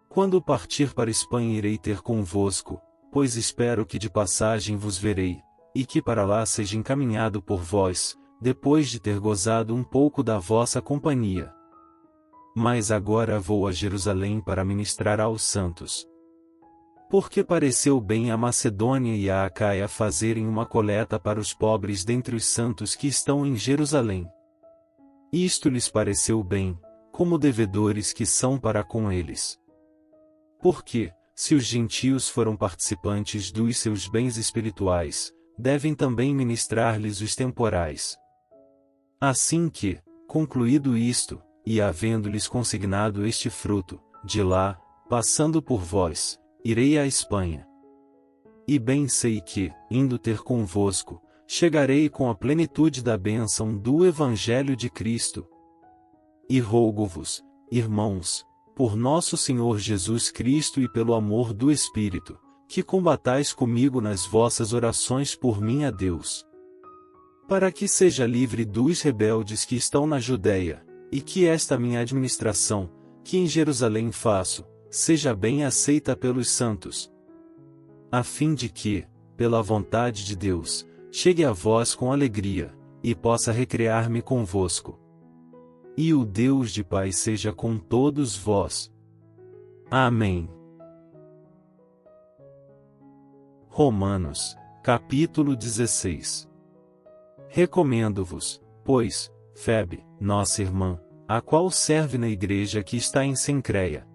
[SPEAKER 1] Quando partir para Espanha irei ter convosco, pois espero que de passagem vos verei, e que para lá seja encaminhado por vós, depois de ter gozado um pouco da vossa companhia. Mas agora vou a Jerusalém para ministrar aos santos. Porque pareceu bem a Macedônia e a Acaia fazerem uma coleta para os pobres dentre os santos que estão em Jerusalém. Isto lhes pareceu bem, como devedores que são para com eles. Porque, se os gentios foram participantes dos seus bens espirituais, devem também ministrar-lhes os temporais. Assim que, concluído isto, e havendo-lhes consignado este fruto, de lá, passando por vós, irei à Espanha. E bem sei que, indo ter convosco, chegarei com a plenitude da bênção do Evangelho de Cristo. E rogo-vos, irmãos, por nosso Senhor Jesus Cristo e pelo amor do Espírito, que combatais comigo nas vossas orações por mim a Deus. Para que seja livre dos rebeldes que estão na Judéia, e que esta minha administração, que em Jerusalém faço, seja bem aceita pelos santos. A fim de que, pela vontade de Deus, chegue a vós com alegria, e possa recrear-me convosco. E o Deus de paz seja com todos vós. Amém. Romanos, capítulo 16. Recomendo-vos, pois, Febe, nossa irmã, a qual serve na igreja que está em Cencreia,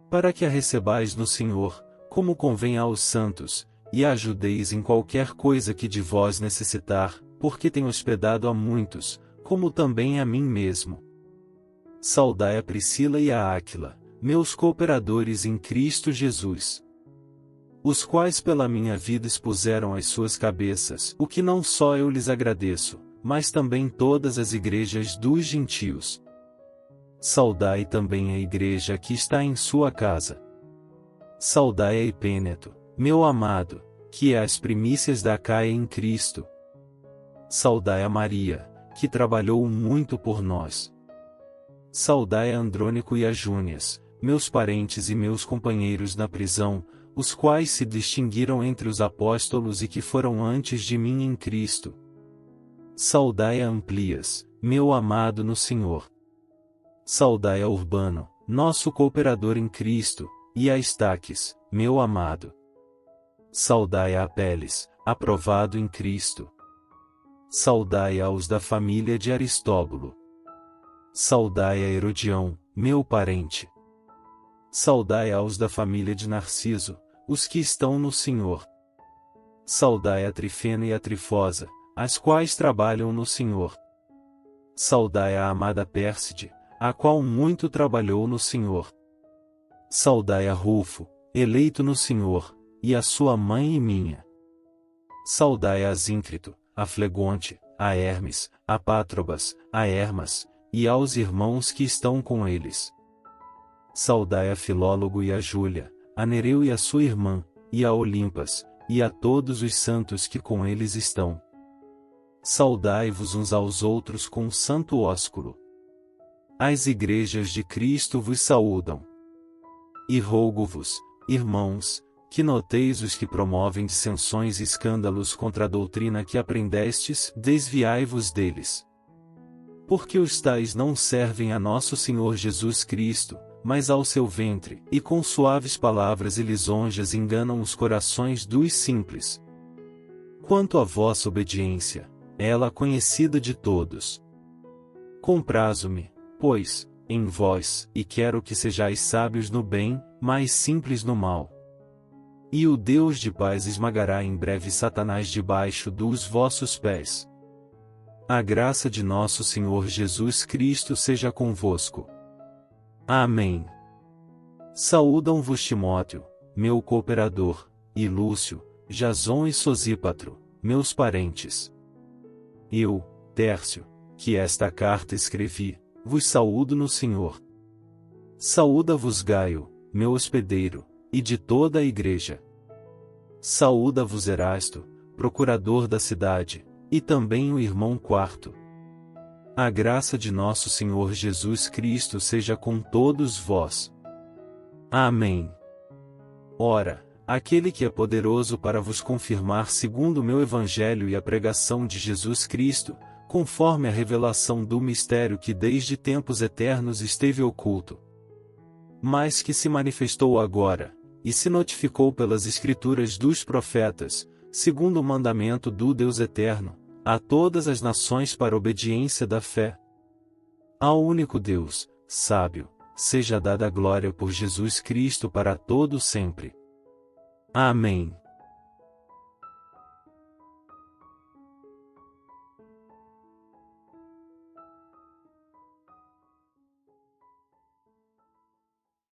[SPEAKER 1] para que a recebais no Senhor, como convém aos santos, e a ajudeis em qualquer coisa que de vós necessitar, porque tenho hospedado a muitos, como também a mim mesmo. Saudai a Priscila e a Áquila, meus cooperadores em Cristo Jesus, os quais pela minha vida expuseram as suas cabeças, o que não só eu lhes agradeço, mas também todas as igrejas dos gentios. Saudai também a igreja que está em sua casa. Saudai a Epêneto, meu amado, que é as primícias da Acaia em Cristo. Saudai a Maria, que trabalhou muito por nós. Saudai a Andrônico e a Júnias, meus parentes e meus companheiros na prisão, os quais se distinguiram entre os apóstolos e que foram antes de mim em Cristo. Saudai a Amplias, meu amado no Senhor. Saudai a Urbano, nosso cooperador em Cristo, e a Estaques, meu amado. Saudai a Apeles, aprovado em Cristo. Saudai aos da família de Aristóbulo. Saudai a Herodião, meu parente. Saudai aos da família de Narciso, os que estão no Senhor. Saudai a Trifena e a Trifosa, as quais trabalham no Senhor. Saudai a amada Pérside, a qual muito trabalhou no Senhor. Saudai a Rufo, eleito no Senhor, e a sua mãe e minha. Saudai a Zíncrito, a Flegonte, a Hermes, a Pátrobas, a Hermas, e aos irmãos que estão com eles. Saudai a Filólogo e a Júlia, a Nereu e a sua irmã, e a Olimpas, e a todos os santos que com eles estão. Saudai-vos uns aos outros com um santo ósculo. As igrejas de Cristo vos saúdam. E rogo-vos, irmãos, que noteis os que promovem dissensões e escândalos contra a doutrina que aprendestes, desviai-vos deles. Porque os tais não servem a nosso Senhor Jesus Cristo, mas ao seu ventre, e com suaves palavras e lisonjas enganam os corações dos simples. Quanto à vossa obediência, ela conhecida de todos. Comprazo-me, pois, em vós, e quero que sejais sábios no bem, mas simples no mal. E o Deus de paz esmagará em breve Satanás debaixo dos vossos pés. A graça de nosso Senhor Jesus Cristo seja convosco. Amém. Saúdam-vos Timóteo, meu cooperador, e Lúcio, Jason e Sosípatro, meus parentes. Eu, Tércio, que esta carta escrevi, vos saúdo no Senhor. Saúda-vos Gaio, meu hospedeiro, e de toda a igreja. Saúda-vos Erasto, procurador da cidade, e também o irmão Quarto. A graça de nosso Senhor Jesus Cristo seja com todos vós. Amém. Ora, aquele que é poderoso para vos confirmar segundo o meu evangelho e a pregação de Jesus Cristo, conforme a revelação do mistério que desde tempos eternos esteve oculto, mas que se manifestou agora, e se notificou pelas Escrituras dos profetas, segundo o mandamento do Deus eterno, a todas as nações para obediência da fé. Ao único Deus, sábio, seja dada a glória por Jesus Cristo para todo sempre. Amém.